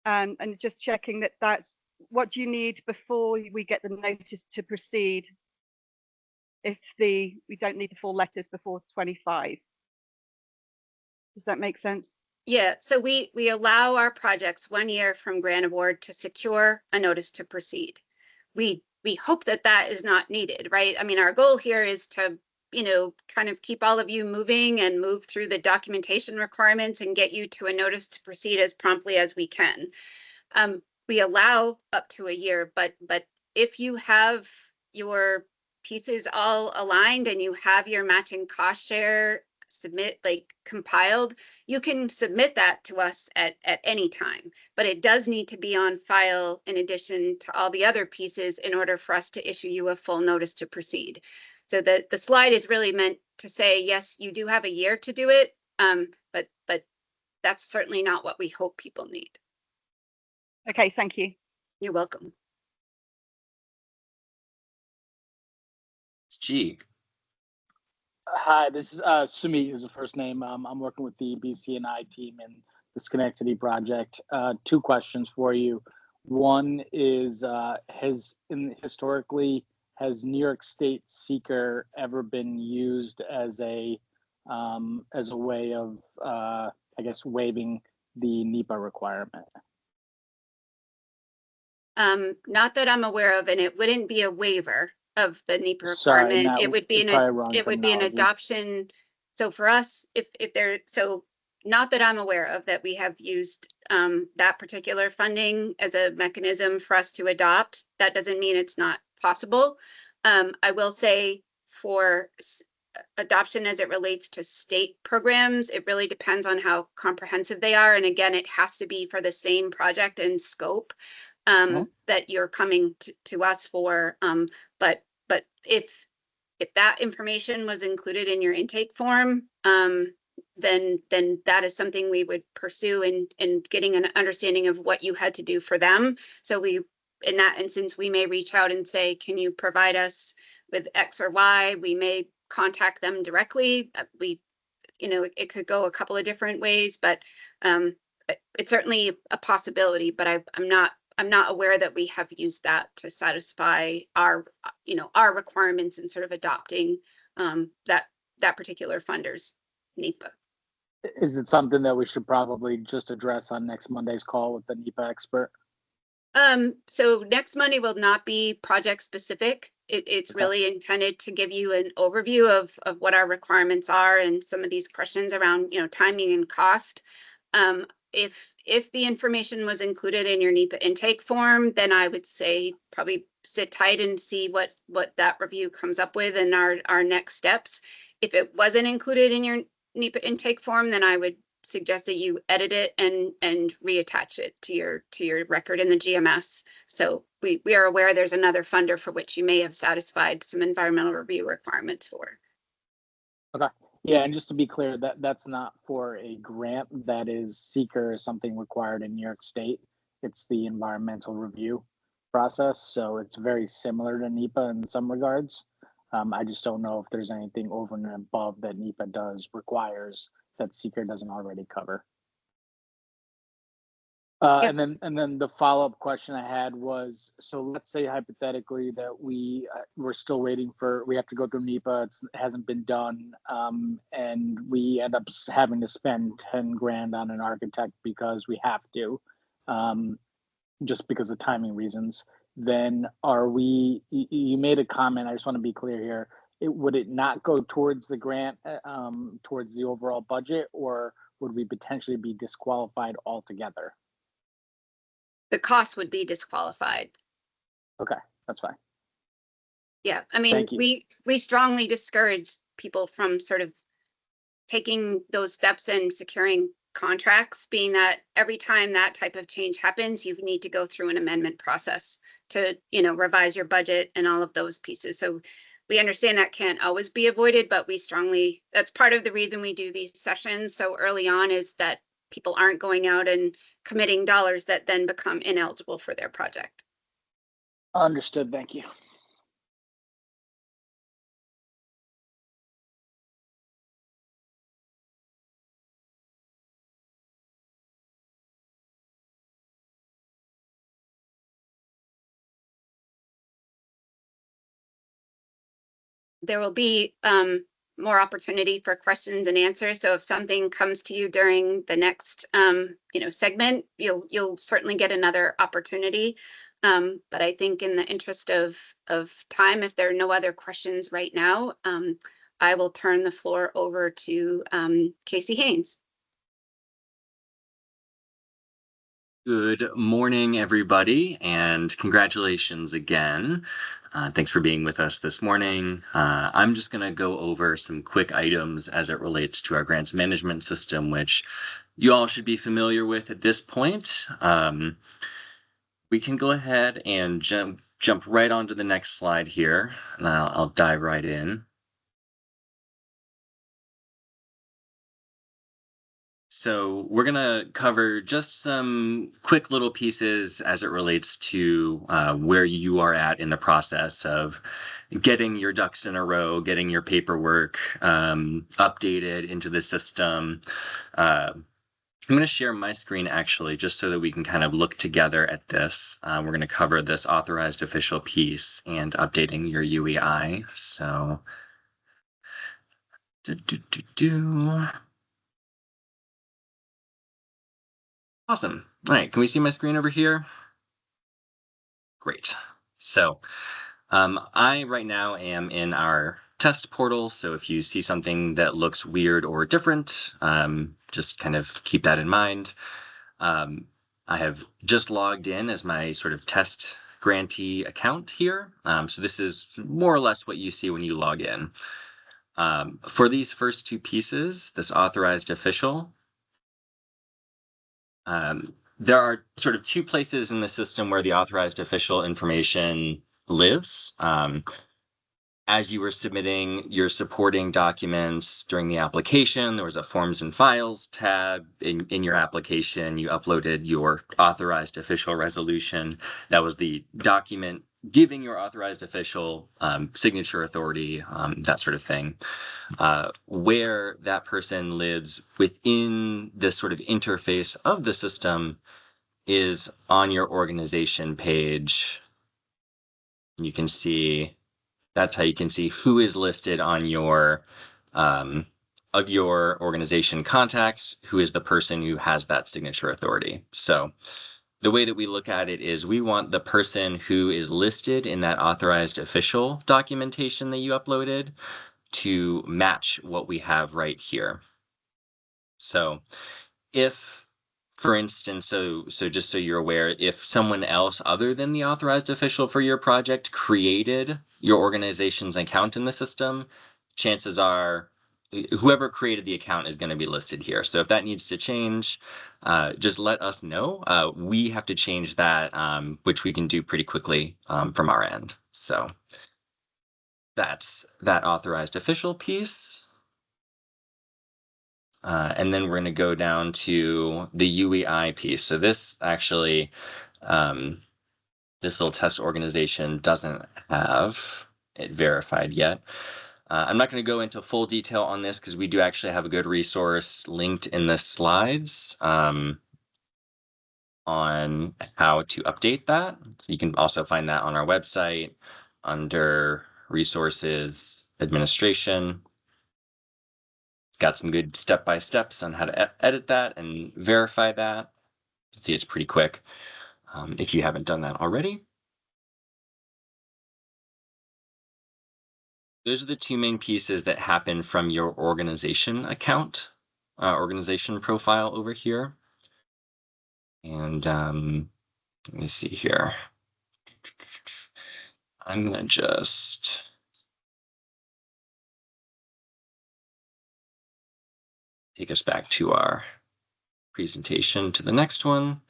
and just checking that that's what do you need before we get the notice to proceed if we don't need the full letters before 25. Does that make sense? Yeah, so we allow our projects 1 year from grant award to secure a notice to proceed. We hope that that is not needed, right? I mean, our goal here is to, kind of keep all of you moving and move through the documentation requirements and get you to a notice to proceed as promptly as we can. We allow up to a year, but if you have your pieces all aligned and you have your matching cost share compiled, you can submit that to us at any time, but it does need to be on file in addition to all the other pieces in order for us to issue you a full notice to proceed. So the slide is really meant to say, yes, you do have a year to do it, but that's certainly not what we hope people need. Okay, thank you. You're welcome. It's G. Hi, this is Sumi is the first name. I'm working with the BC&I team in the Schenectady project. 2 questions for you. One is, historically, has New York State seeker ever been used as a way of, I guess, waiving the NEPA requirement? Not that I'm aware of, and it wouldn't be a waiver of the NEPA Sorry, requirement. It would be probably it would be an terminology. adoption. So for us, if there, so not that I'm aware of that we have used that particular funding as a mechanism for us to adopt. That doesn't mean it's not possible. I will say for adoption as it relates to state programs, it really depends on how comprehensive they are. And again, it has to be for the same project and scope that you're coming to us for. But if that information was included in your intake form, then that is something we would pursue in getting an understanding of what you had to do for them. So in that instance, we may reach out and say, can you provide us with X or Y? We may contact them directly. It could go a couple of different ways, but it's certainly a possibility, but I'm not aware that we have used that to satisfy our requirements in sort of adopting that particular funder's NEPA. Is it something that we should probably just address on next Monday's call with the NEPA expert? So next Monday will not be project specific. It's Okay. really intended to give you an overview of what our requirements are and some of these questions around, timing and cost. If the information was included in your NEPA intake form, then I would say probably sit tight and see what that review comes up with and our next steps. If it wasn't included in your NEPA intake form, then I would suggest that you edit it and reattach it to your record in the GMS. So we are aware there's another funder for which you may have satisfied some environmental review requirements for. Okay. Yeah, and just to be clear, that's not for a grant. That is seeker is something required in New York State. It's the environmental review process, so it's very similar to NEPA in some regards. I just don't know if there's anything over and above that NEPA requires that seeker doesn't already cover. Yeah. And then the follow-up question I had was, so let's say hypothetically that we're still waiting we have to go through NEPA, it hasn't been done, and we end up having to spend 10 grand on an architect because we have to, just because of timing reasons. Then you made a comment, I just want to be clear here, would it not go towards the grant, towards the overall budget, or would we potentially be disqualified altogether? The cost would be disqualified. Okay, that's fine. Yeah, I mean, Thank you. we strongly discourage people from sort of taking those steps and securing contracts, being that every time that type of change happens, you need to go through an amendment process to, revise your budget and all of those pieces. So we understand that can't always be avoided, but that's part of the reason we do these sessions so early on, is that people aren't going out and committing dollars that then become ineligible for their project. Understood. Thank you. there will be more opportunity for questions and answers. So if something comes to you during the next segment, you'll certainly get another opportunity. But I think in the interest of time, if there are no other questions right now, I will turn the floor over to Casey Haynes. Good morning, everybody, and congratulations again. Thanks for being with us this morning. I'm just going to go over some quick items as it relates to our grants management system, which you all should be familiar with at this point. We can go ahead and jump right onto the next slide here, and I'll dive right in. So we're going to cover just some quick little pieces as it relates to where you are at in the process of getting your ducks in a row, getting your paperwork updated into the system. I'm going to share my screen actually, just so that we can kind of look together at this. We're going to cover this authorized official piece and updating your UEI. So, Awesome. All right, can we see my screen over here? Great. So I right now am in our test portal. So if you see something that looks weird or different, just kind of keep that in mind. I have just logged in as my sort of test grantee account here. So this is more or less what you see when you log in. For these first two pieces, this authorized official, there are sort of two places in the system where the authorized official information lives. As you were submitting your supporting documents during the application, there was a Forms and Files tab in your application. You uploaded your authorized official resolution. That was the document giving your authorized official signature authority, that sort of thing. Where that person lives within this sort of interface of the system is on your organization page. You can see, that's how you can see who is listed on your of your organization contacts, who is the person who has that signature authority. So the way that we look at it is we want the person who is listed in that authorized official documentation that you uploaded to match what we have right here. So if, for instance, so just so you're aware, if someone else other than the authorized official for your project created your organization's account in the system, chances are whoever created the account is going to be listed here. So if that needs to change, just let us know. We have to change that, which we can do pretty quickly from our end. So that's that authorized official piece. And then we're going to go down to the UEI piece. So this actually, this little test organization doesn't have it verified yet. I'm not going to go into full detail on this because we do actually have a good resource linked in the slides on how to update that. So you can also find that on our website under resources administration. Got some good step-by-steps on how to edit that and verify that. You can see it's pretty quick if you haven't done that already. Those are the two main pieces that happen from your organization account, organization profile over here. And let me see here. I'm going to just take us back to our presentation to the next one.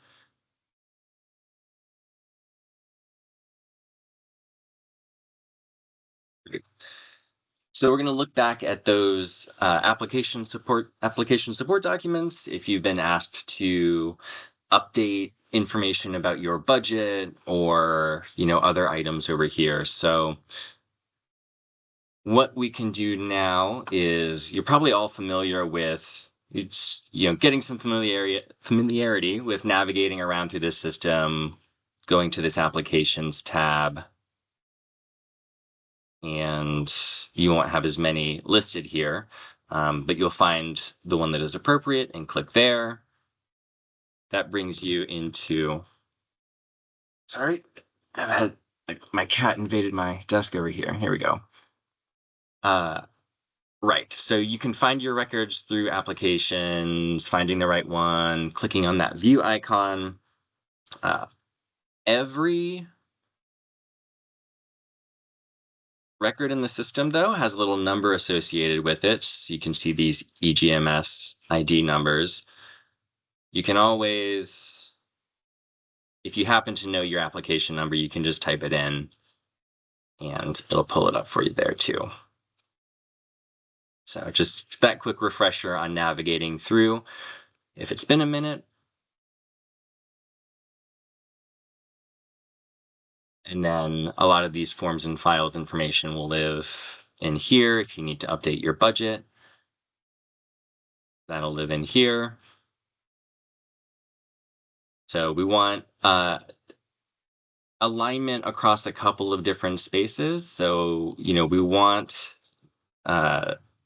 Great. So we're going to look back at those application support documents. If you've been asked to update information about your budget or other items over here. So what we can do now is, you're probably all familiar with getting some familiarity with navigating around through this system, going to this applications tab, and you won't have as many listed here, but you'll find the one that is appropriate and click there. That brings you into, sorry, I've had, my cat invaded my desk over here. Here we go. Right, so you can find your records through applications, finding the right one, clicking on that view icon. Every record in the system, though, has a little number associated with it. So you can see these EGMS ID numbers. You can always, if you happen to know your application number, you can just type it in and it'll pull it up for you there too. So just that quick refresher on navigating through. If it's been a minute, and then a lot of these forms and files information will live in here. If you need to update your budget, that'll live in here. So we want alignment across a couple of different spaces. So, we want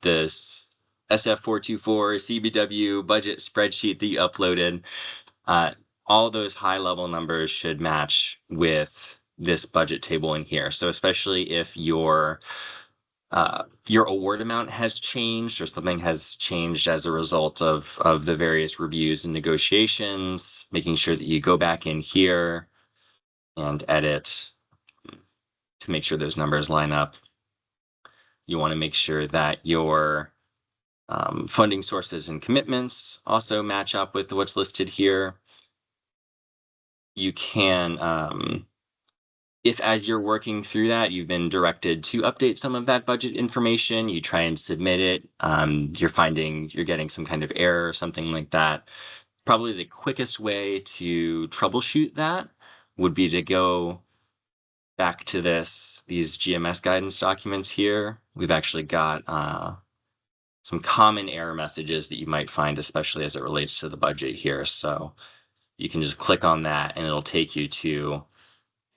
this SF424 CBW budget spreadsheet that you uploaded. All those high level numbers should match with this budget table in here. So especially if your award amount has changed or something has changed as a result of the various reviews and negotiations, making sure that you go back in here and edit to make sure those numbers line up. You want to make sure that your funding sources and commitments also match up with what's listed here. You can, if as you're working through that, you've been directed to update some of that budget information, you try and submit it, you're finding you're getting some kind of error or something like that. Probably the quickest way to troubleshoot that would be to go back to these GMS guidance documents here. We've actually got some common error messages that you might find, especially as it relates to the budget here. So you can just click on that and it'll take you to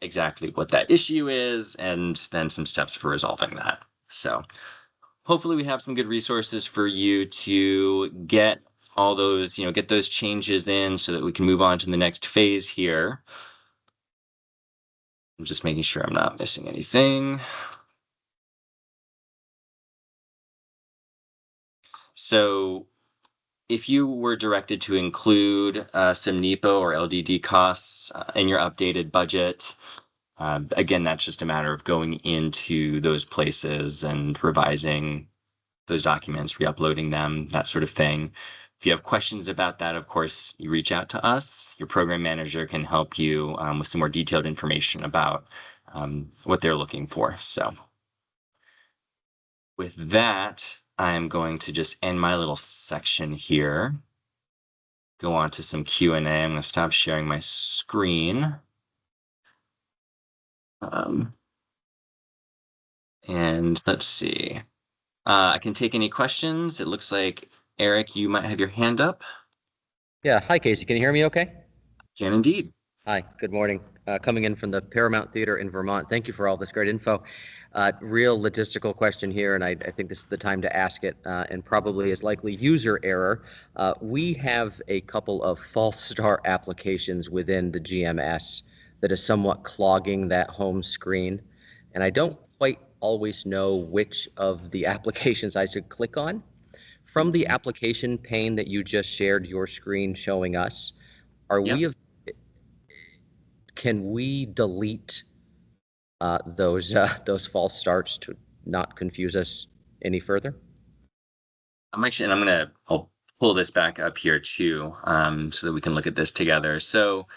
exactly what that issue is and then some steps for resolving that. So hopefully we have some good resources for you to get all those, get those changes in so that we can move on to the next phase here. I'm just making sure I'm not missing anything. So if you were directed to include some NEPA or LDD costs in your updated budget, again, that's just a matter of going into those places and revising those documents, re-uploading them, that sort of thing. If you have questions about that, of course, you reach out to us. Your program manager can help you with some more detailed information about what they're looking for. So with that, I'm going to just end my little section here. Go on to some Q&A. I'm going to stop sharing my screen. And let's see. I can take any questions. It looks like, Eric, you might have your hand up. Yeah. Hi, Casey. Can you hear me okay? Can indeed. Hi. Good morning. Coming in from the Paramount Theater in Vermont. Thank you for all this great info. Real logistical question here, and I think this is the time to ask it, and probably is likely user error. We have a couple of false start applications within the GMS that is somewhat clogging that home screen, and I don't quite always know which of the applications I should click on. From the application pane that you just shared your screen showing us, can we delete those false starts to not confuse us any further? I'll pull this back up here too, so that we can look at this together. So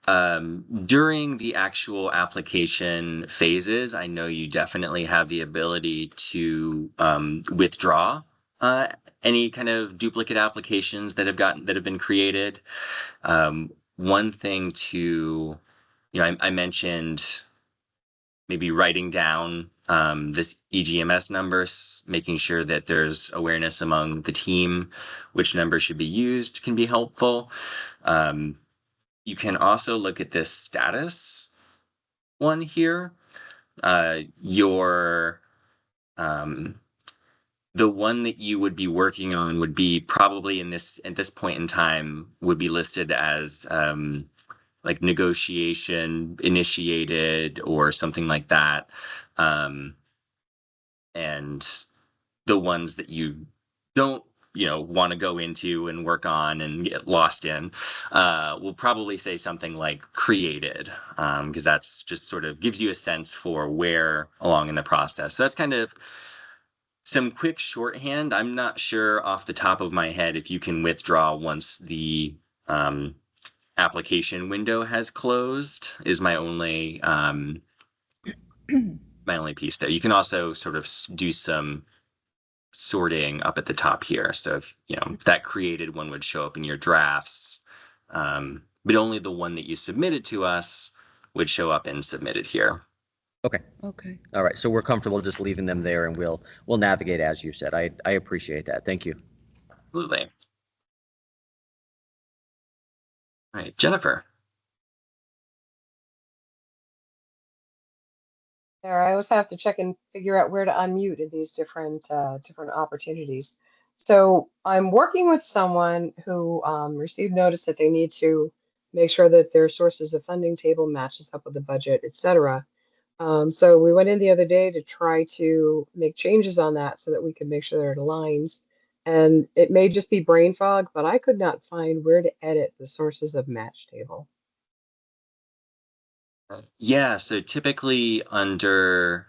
during the actual application phases, I know you definitely have the ability to withdraw any kind of duplicate applications that have been created. One thing to, I mentioned maybe writing down this EGMS numbers, making sure that there's awareness among the team, which numbers should be used can be helpful. You can also look at this status one here. Your The one that you would be working on would be probably at this point in time would be listed as like negotiation initiated or something like that. And the ones that you don't want to go into and work on and get lost in will probably say something like created, because that's just sort of gives you a sense for where along in the process. So that's kind of some quick shorthand. I'm not sure off the top of my head if you can withdraw once the application window has closed, is my only my only piece there. You can also sort of do some sorting up at the top here. So if that created one would show up in your drafts, but only the one that you submitted to us would show up in submitted here. Okay. All right. So we're comfortable just leaving them there, and we'll navigate as you said. I appreciate that. Thank you. Absolutely. All right, Jennifer. There, I always have to check and figure out where to unmute in these different opportunities. So I'm working with someone who received notice that they need to make sure that their sources of funding table matches up with the budget, et cetera. So we went in the other day to try to make changes on that so that we could make sure that it aligns. And it may just be brain fog, but I could not find where to edit the sources of match table. Yeah, so typically under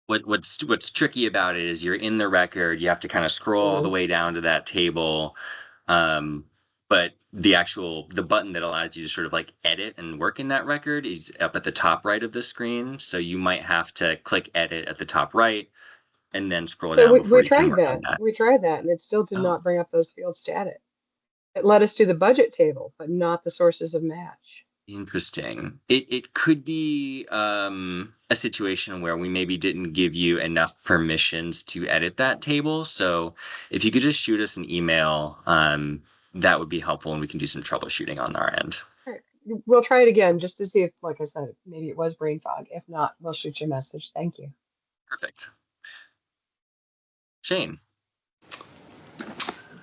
what's tricky about it is you're in the record, you have to kind of scroll all the way down to that table. But the button that allows you to sort of like edit and work in that record is up at the top right of the screen. So you might have to click edit at the top right and then scroll So down before we you can tried work that. on that. We tried that, and it still did Oh. not bring up those fields to edit. It led us to the budget table, but not the sources of match. Interesting. It could be a situation where we maybe didn't give you enough permissions to edit that table. So if you could just shoot us an email, that would be helpful, and we can do some troubleshooting on our end. All right. We'll try it again just to see if, like I said, maybe it was brain fog. If not, we'll shoot you a message. Thank you. Perfect. Shane.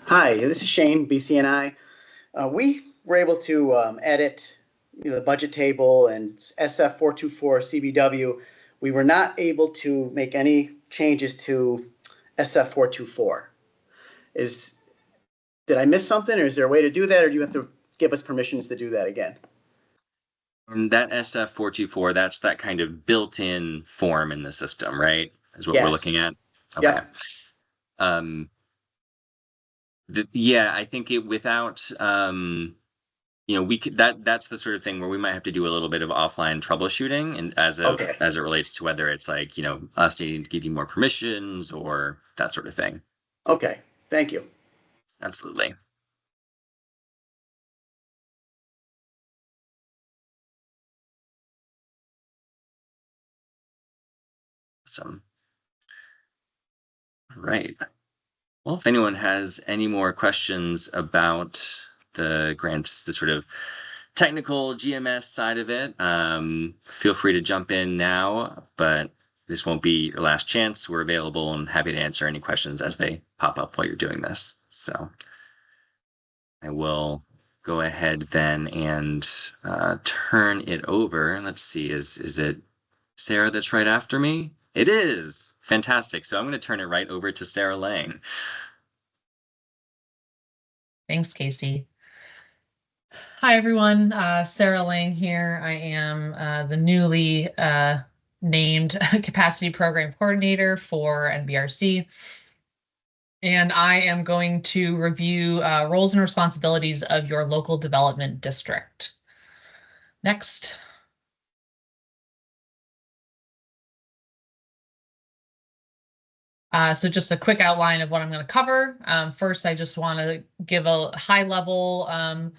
Hi, this is Shane, BCNI. We were able to edit the budget table and SF424 CBW. We were not able to make any changes to SF424. Did I miss something, or is there a way to do that, or do you have to give us permissions to do that again? And that SF424, that's that kind of built-in form in the system, right? Is what we're looking at? Okay. Yep. Yeah, I think without we could that's the sort of thing where we might have to do a little bit of offline troubleshooting, and as it relates to whether it's like us needing to give you more permissions or that sort of thing. Okay, thank you. Absolutely. Awesome. Right. Well, if anyone has any more questions about the grants, the sort of technical GMS side of it, feel free to jump in now, but this won't be your last chance. We're available and happy to answer any questions as they pop up while you're doing this. So I will go ahead then and turn it over. Let's see, is it Sarah that's right after me? It is. Fantastic. So I'm going to turn it right over to Sarah Lang. Thanks, Casey. Hi, everyone. Sarah Lang here. I am the newly named Capacity Program Coordinator for NBRC. And I am going to review roles and responsibilities of your local development district. Next. So just a quick outline of what I'm going to cover. First, I just want to give a high-level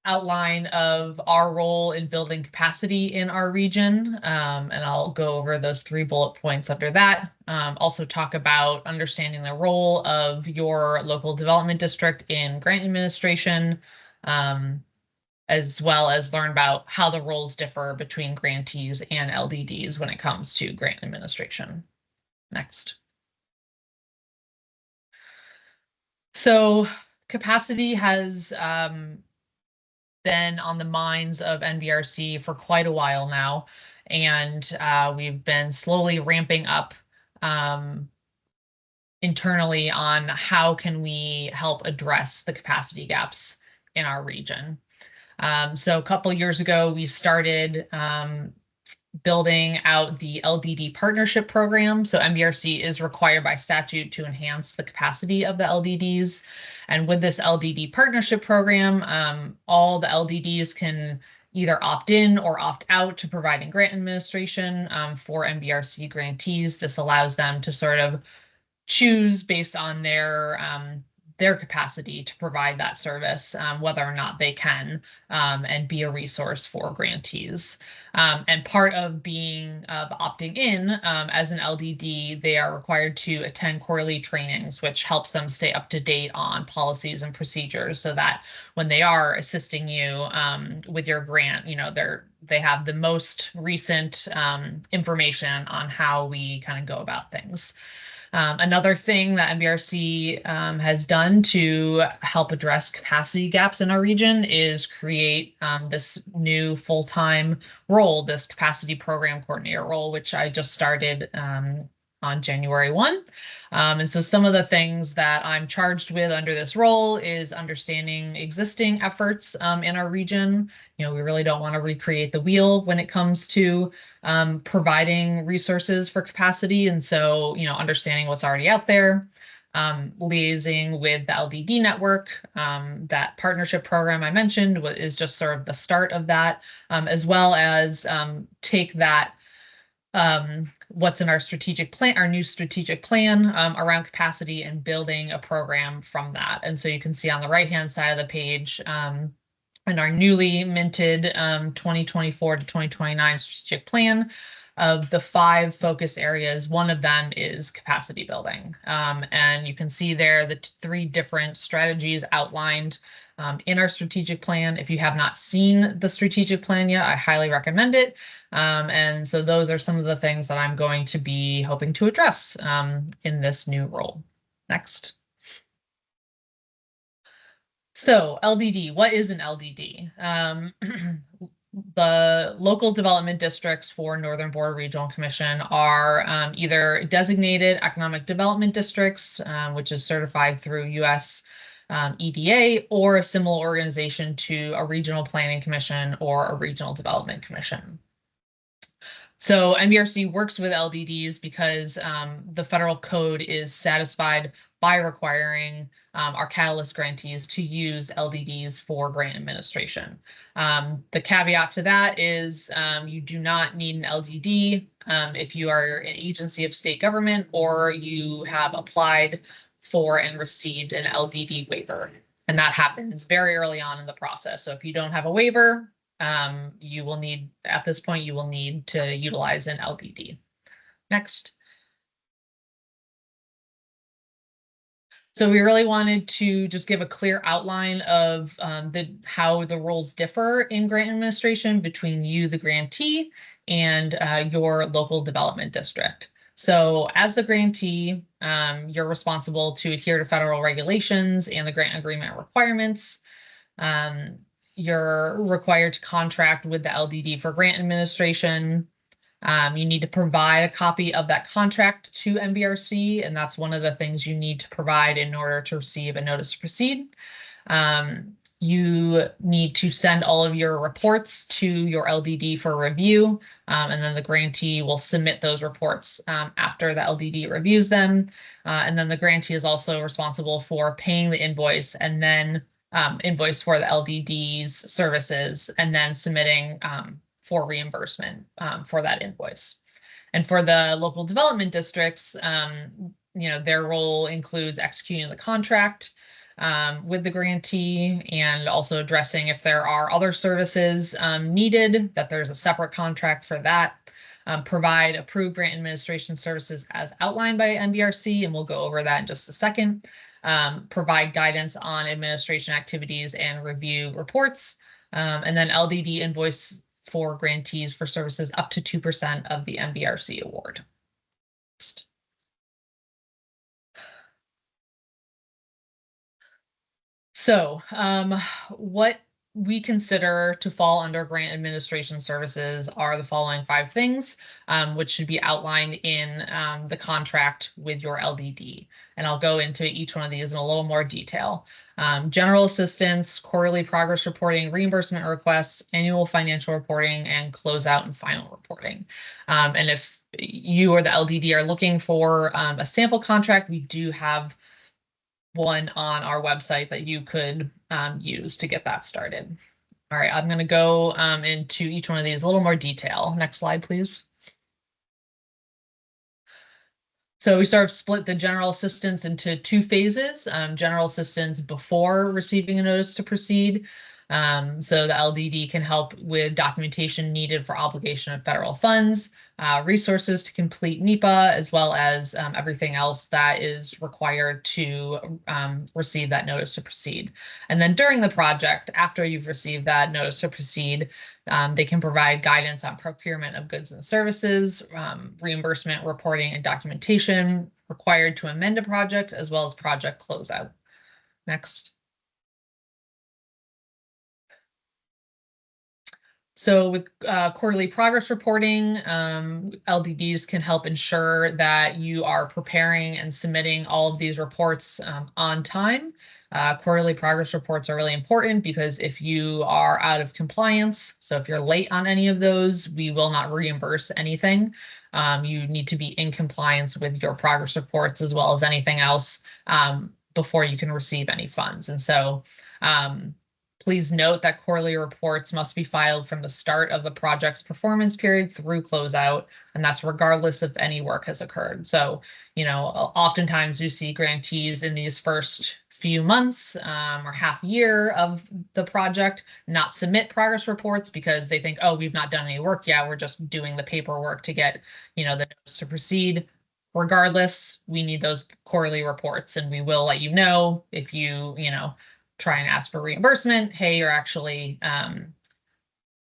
outline of our role in building capacity in our region, and I'll go over those 3 bullet points under that. Also talk about understanding the role of your local development district in grant administration, as well as learn about how the roles differ between grantees and LDDs when it comes to grant administration. Next. So capacity has been on the minds of NVRC for quite a while now, and we've been slowly ramping up internally on how can we help address the capacity gaps in our region. So a couple years ago, we started building out the LDD partnership program. So NVRC is required by statute to enhance the capacity of the LDDs. And with this LDD partnership program, all the LDDs can either opt in or opt out to providing grant administration for NVRC grantees. This allows them to sort of choose based on their capacity to provide that service, whether or not they can, and be a resource for grantees. And part of opting in as an LDD, they are required to attend quarterly trainings, which helps them stay up to date on policies and procedures so that when they are assisting you with your grant, they have the most recent information on how we kind of go about things. Another thing that NVRC has done to help address capacity gaps in our region is create this new full-time role, this capacity program coordinator role, which I just started on January 1. And so some of the things that I'm charged with under this role is understanding existing efforts in our region. We really don't want to recreate the wheel when it comes to providing resources for capacity. And so, understanding what's already out there, liaising with the LDD network, that partnership program I mentioned is just sort of the start of that, as well as take that what's in our strategic plan, our new strategic plan around capacity and building a program from that. And so you can see on the right-hand side of the page, in our newly minted 2024 to 2029 strategic plan, of the 5 focus areas, one of them is capacity building. And you can see there the 3 different strategies outlined in our strategic plan. If you have not seen the strategic plan yet, I highly recommend it. And so those are some of the things that I'm going to be hoping to address in this new role. Next. So LDD, what is an LDD? The local development districts for Northern Border Regional Commission are either designated economic development districts, which is certified through US EDA, or a similar organization to a regional planning commission or a regional development commission. So NVRC works with LDDs because the federal code is satisfied by requiring our Catalyst grantees to use LDDs for grant administration. The caveat to that is you do not need an LDD if you are an agency of state government or you have applied for and received an LDD waiver. And that happens very early on in the process. So if you don't have a waiver, you will need, at this point, you will need to utilize an LDD. Next. So we really wanted to just give a clear outline of how the roles differ in grant administration between you, the grantee, and your local development district. So as the grantee, you're responsible to adhere to federal regulations and the grant agreement requirements. You're required to contract with the LDD for grant administration. You need to provide a copy of that contract to NVRC, and that's one of the things you need to provide in order to receive a notice to proceed. You need to send all of your reports to your LDD for review, and then the grantee will submit those reports after the LDD reviews them. And then the grantee is also responsible for paying the invoice and then invoice for the LDD's services and then submitting for reimbursement for that invoice. And for the local development districts, their role includes executing the contract with the grantee and also addressing if there are other services needed, that there's a separate contract for that. Provide approved grant administration services as outlined by NVRC, and we'll go over that in just a second. Provide guidance on administration activities and review reports. And then LDD invoice for grantees for services up to 2% of the MBRC award. Next. So what we consider to fall under grant administration services are the following 5 things, which should be outlined in the contract with your LDD. And I'll go into each one of these in a little more detail. General assistance, quarterly progress reporting, reimbursement requests, annual financial reporting, and closeout and final reporting. And if you or the LDD are looking for a sample contract, we do have one on our website that you could use to get that started. All right, I'm going to go into each one of these a little more detail. Next slide, please. So we sort of split the general assistance into 2 phases. General assistance before receiving a notice to proceed. So the LDD can help with documentation needed for obligation of federal funds, resources to complete NEPA, as well as everything else that is required to receive that notice to proceed. And then during the project, after you've received that notice to proceed, they can provide guidance on procurement of goods and services, reimbursement, reporting, and documentation required to amend a project, as well as project closeout. Next. So with quarterly progress reporting, LDDs can help ensure that you are preparing and submitting all of these reports on time. Quarterly progress reports are really important because if you are out of compliance, so if you're late on any of those, we will not reimburse anything. You need to be in compliance with your progress reports as well as anything else before you can receive any funds. And so please note that quarterly reports must be filed from the start of the project's performance period through closeout, and that's regardless if any work has occurred. So, you know, oftentimes you see grantees in these first few months or half year of the project not submit progress reports because they think, oh, we've not done any work yet. We're just doing the paperwork to get, you know, the notice to proceed. Regardless, we need those quarterly reports, and we will let you know if you know, try and ask for reimbursement. Hey, you're actually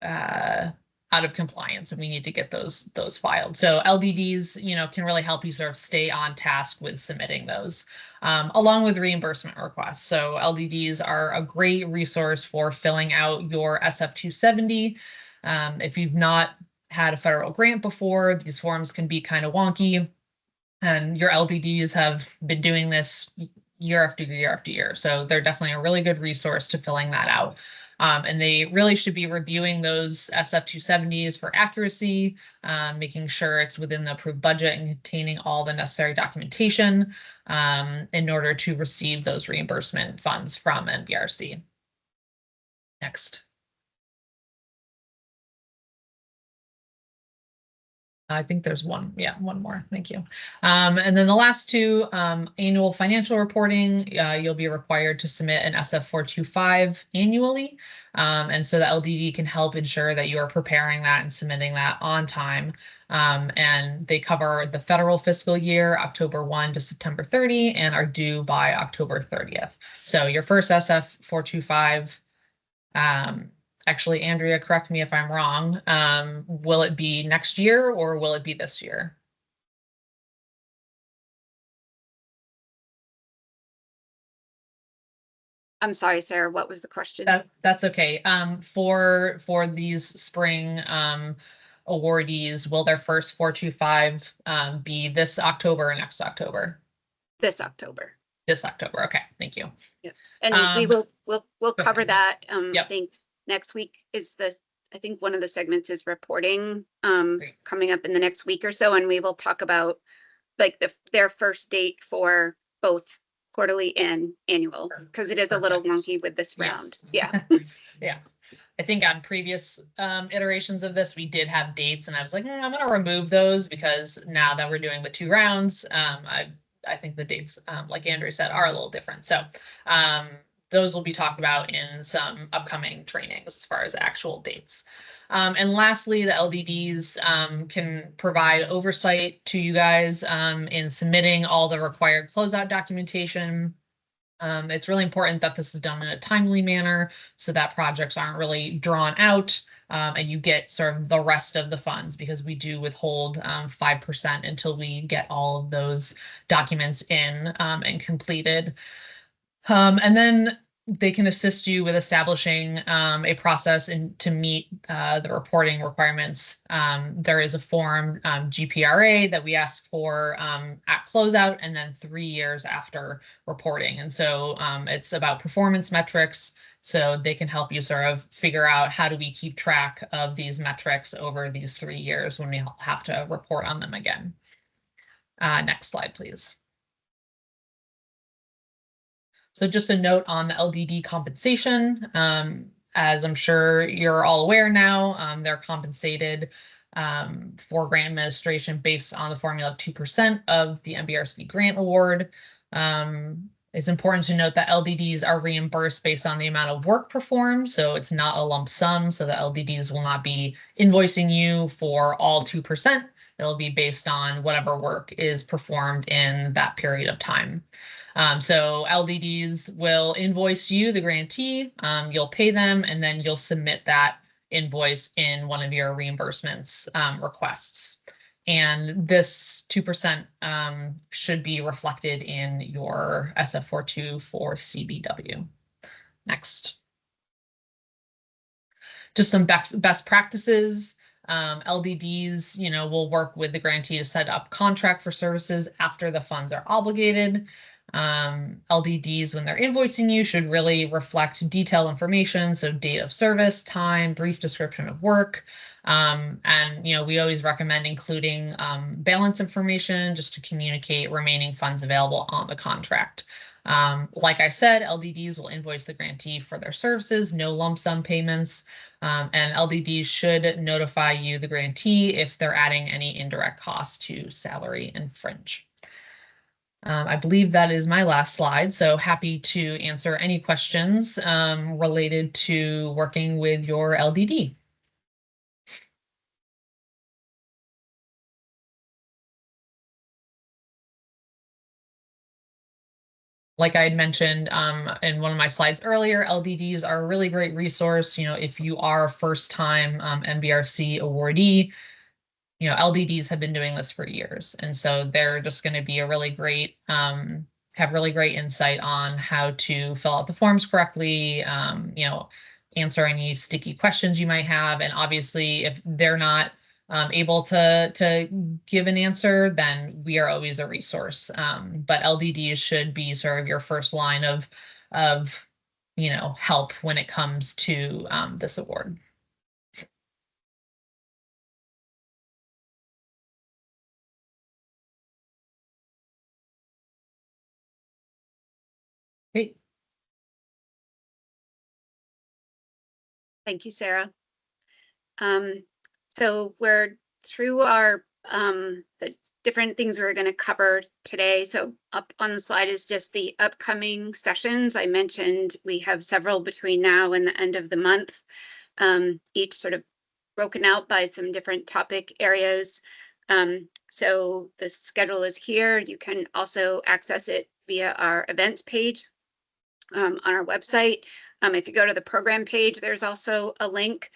out of compliance and we need to get those filed. So LDDs, you know, can really help you sort of stay on task with submitting those, along with reimbursement requests. So LDDs are a great resource for filling out your SF-270. If you've not had a federal grant before, these forms can be kind of wonky, and your LDDs have been doing this year after year after year. So they're definitely a really good resource to filling that out. And they really should be reviewing those SF-270s for accuracy, making sure it's within the approved budget and containing all the necessary documentation in order to receive those reimbursement funds from MBRC. Next. I think there's one more. Thank you. And then the last 2, annual financial reporting, you'll be required to submit an SF-425 annually. And so the LDD can help ensure that you are preparing that and submitting that on time. And they cover the federal fiscal year, October 1 to September 30, and are due by October 30th. So your first SF-425, actually, Andrea, correct me if I'm wrong. Will it be next year or will it be this year? I'm sorry, Sarah, what was the question? That's okay. For these spring awardees, will their first 425 be this October or next October? This October. This October. Okay, thank you. Yeah. And we'll cover that. Yep. I think next week is I think one of the segments is reporting coming up in the next week or so, and we will talk about like their first date for both quarterly and annual, because it is a little wonky with this round. Yes. Yeah. Yeah. I think on previous iterations of this, we did have dates, and I was like, I'm going to remove those because now that we're doing the 2 rounds, I think the dates, like Andrew said, are a little different. So those will be talked about in some upcoming trainings as far as actual dates. And lastly, the LDDs can provide oversight to you guys in submitting all the required closeout documentation, It's really important that this is done in a timely manner so that projects aren't really drawn out, and you get sort of the rest of the funds, because we do withhold 5% until we get all of those documents in and completed. And then they can assist you with establishing a process to meet the reporting requirements. There is a form, GPRA, that we ask for at closeout and then 3 years after reporting. And so it's about performance metrics. So they can help you sort of figure out, how do we keep track of these metrics over these 3 years when we have to report on them again. Next slide, please. So just a note on the LDD compensation. As I'm sure you're all aware now, they're compensated for grant administration based on the formula of 2% of the MBRC grant award. It's important to note that LDDs are reimbursed based on the amount of work performed, so it's not a lump sum, so the LDDs will not be invoicing you for all 2%. It'll be based on whatever work is performed in that period of time. So LDDs will invoice you, the grantee, you'll pay them, and then you'll submit that invoice in one of your reimbursements requests. And this 2% should be reflected in your SF42 for CBW. Next. Just some best practices. LDDs, will work with the grantee to set up contract for services after the funds are obligated. LDDs, when they're invoicing you, should really reflect detailed information, so date of service, time, brief description of work. And we always recommend including balance information just to communicate remaining funds available on the contract. Like I said, LDDs will invoice the grantee for their services, no lump sum payments, and LDDs should notify you, the grantee, if they're adding any indirect costs to salary and fringe. I believe that is my last slide, so happy to answer any questions related to working with your LDD. Like I had mentioned in one of my slides earlier, LDDs are a really great resource. If you are a first-time MBRC awardee, LDDs have been doing this for years. And so they're just going to be a really great, have really great insight on how to fill out the forms correctly, answer any sticky questions you might have. And obviously, if they're not able to give an answer, then we are always a resource. But LDDs should be sort of your first line of help when it comes to this award. Great. Thank you, Sarah. So we're through our the different things we were going to cover today. So up on the slide is just the upcoming sessions. I mentioned we have several between now and the end of the month, each sort of broken out by some different topic areas. So the schedule is here. You can also access it via our events page on our website. If you go to the program page, there's also a link.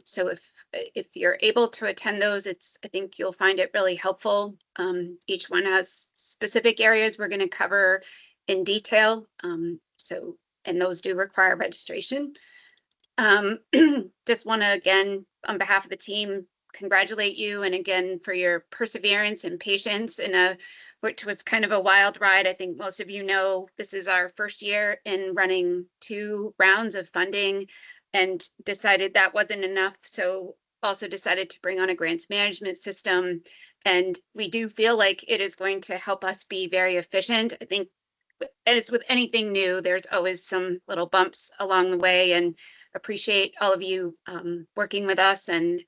So if you're able to attend those, I think you'll find it really helpful. Each one has specific areas we're going to cover in detail. And those do require registration. Just want to, again, on behalf of the team, congratulate you, and again for your perseverance and patience in which was kind of a wild ride. I think most of you know this is our first year in running 2 rounds of funding, and decided that wasn't enough. So also decided to bring on a grants management system. And we do feel like it is going to help us be very efficient. I think as with anything new, there's always some little bumps along the way, and appreciate all of you working with us and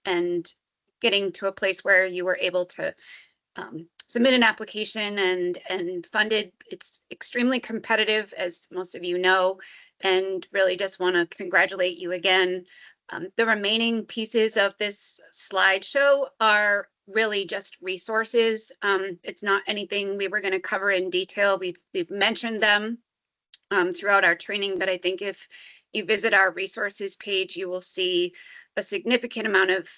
getting to a place where you were able to submit an application and funded. It's extremely competitive, as most of you know, and really just want to congratulate you again. The remaining pieces of this slideshow are really just resources. It's not anything we were going to cover in detail. We've mentioned them throughout our training, but I think if you visit our resources page, you will see a significant amount of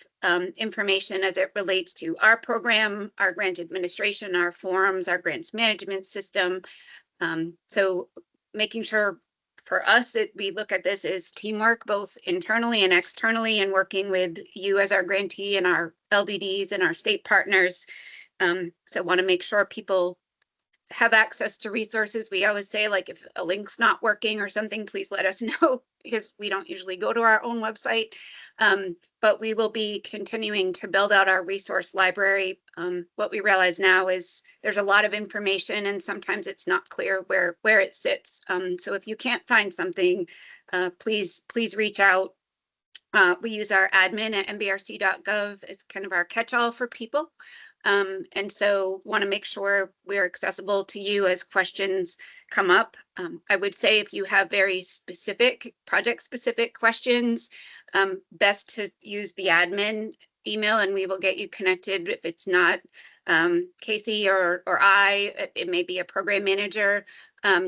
information as it relates to our program, our grant administration, our forms, our grants management system. So making sure for us that we look at this as teamwork, both internally and externally, and working with you as our grantee and our LDDs and our state partners. So want to make sure people have access to resources. We always say, like, if a link's not working or something, please let us know, because we don't usually go to our own website. But we will be continuing to build out our resource library. What we realize now is there's a lot of information, and sometimes it's not clear where it sits. So if you can't find something, please reach out. We use our admin at nbrc.gov as kind of our catch-all for people. And so want to make sure we're accessible to you as questions come up. I would say if you have very specific, project-specific questions, best to use the admin email, and we will get you connected. If it's not Casey or I, it may be a program manager,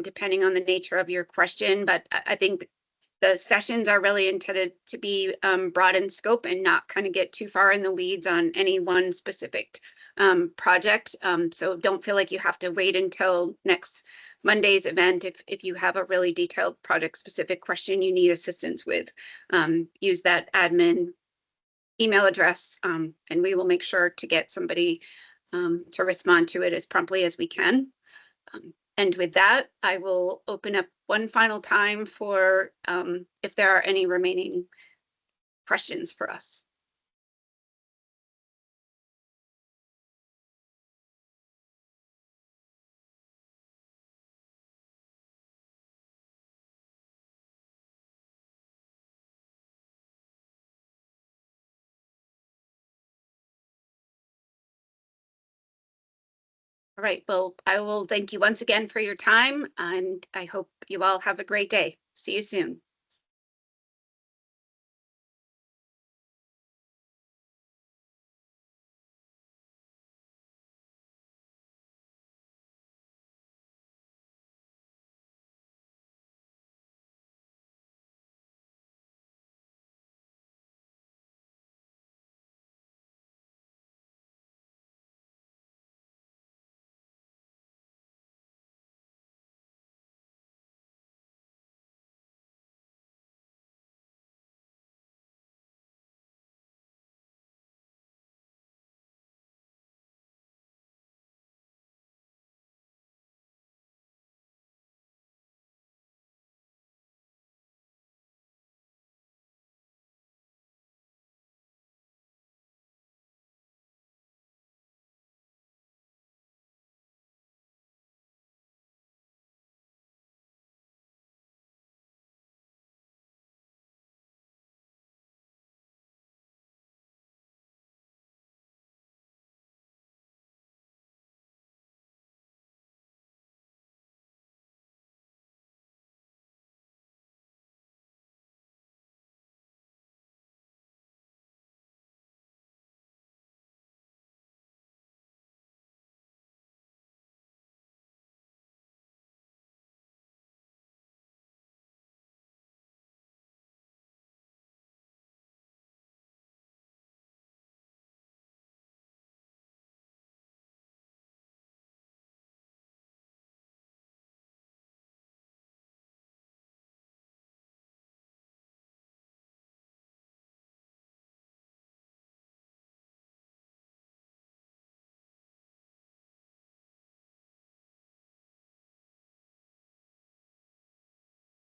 depending on the nature of your question. But I think the sessions are really intended to be broad in scope and not kind of get too far in the weeds on any one specific project. So don't feel like you have to wait until next Monday's event if you have a really detailed project specific question you need assistance with. Use that admin email address, and we will make sure to get somebody to respond to it as promptly as we can. And with that, I will open up one final time for if there are any remaining questions for us. All right, well, I will thank you once again for your time, and I hope you all have a great day. See you soon.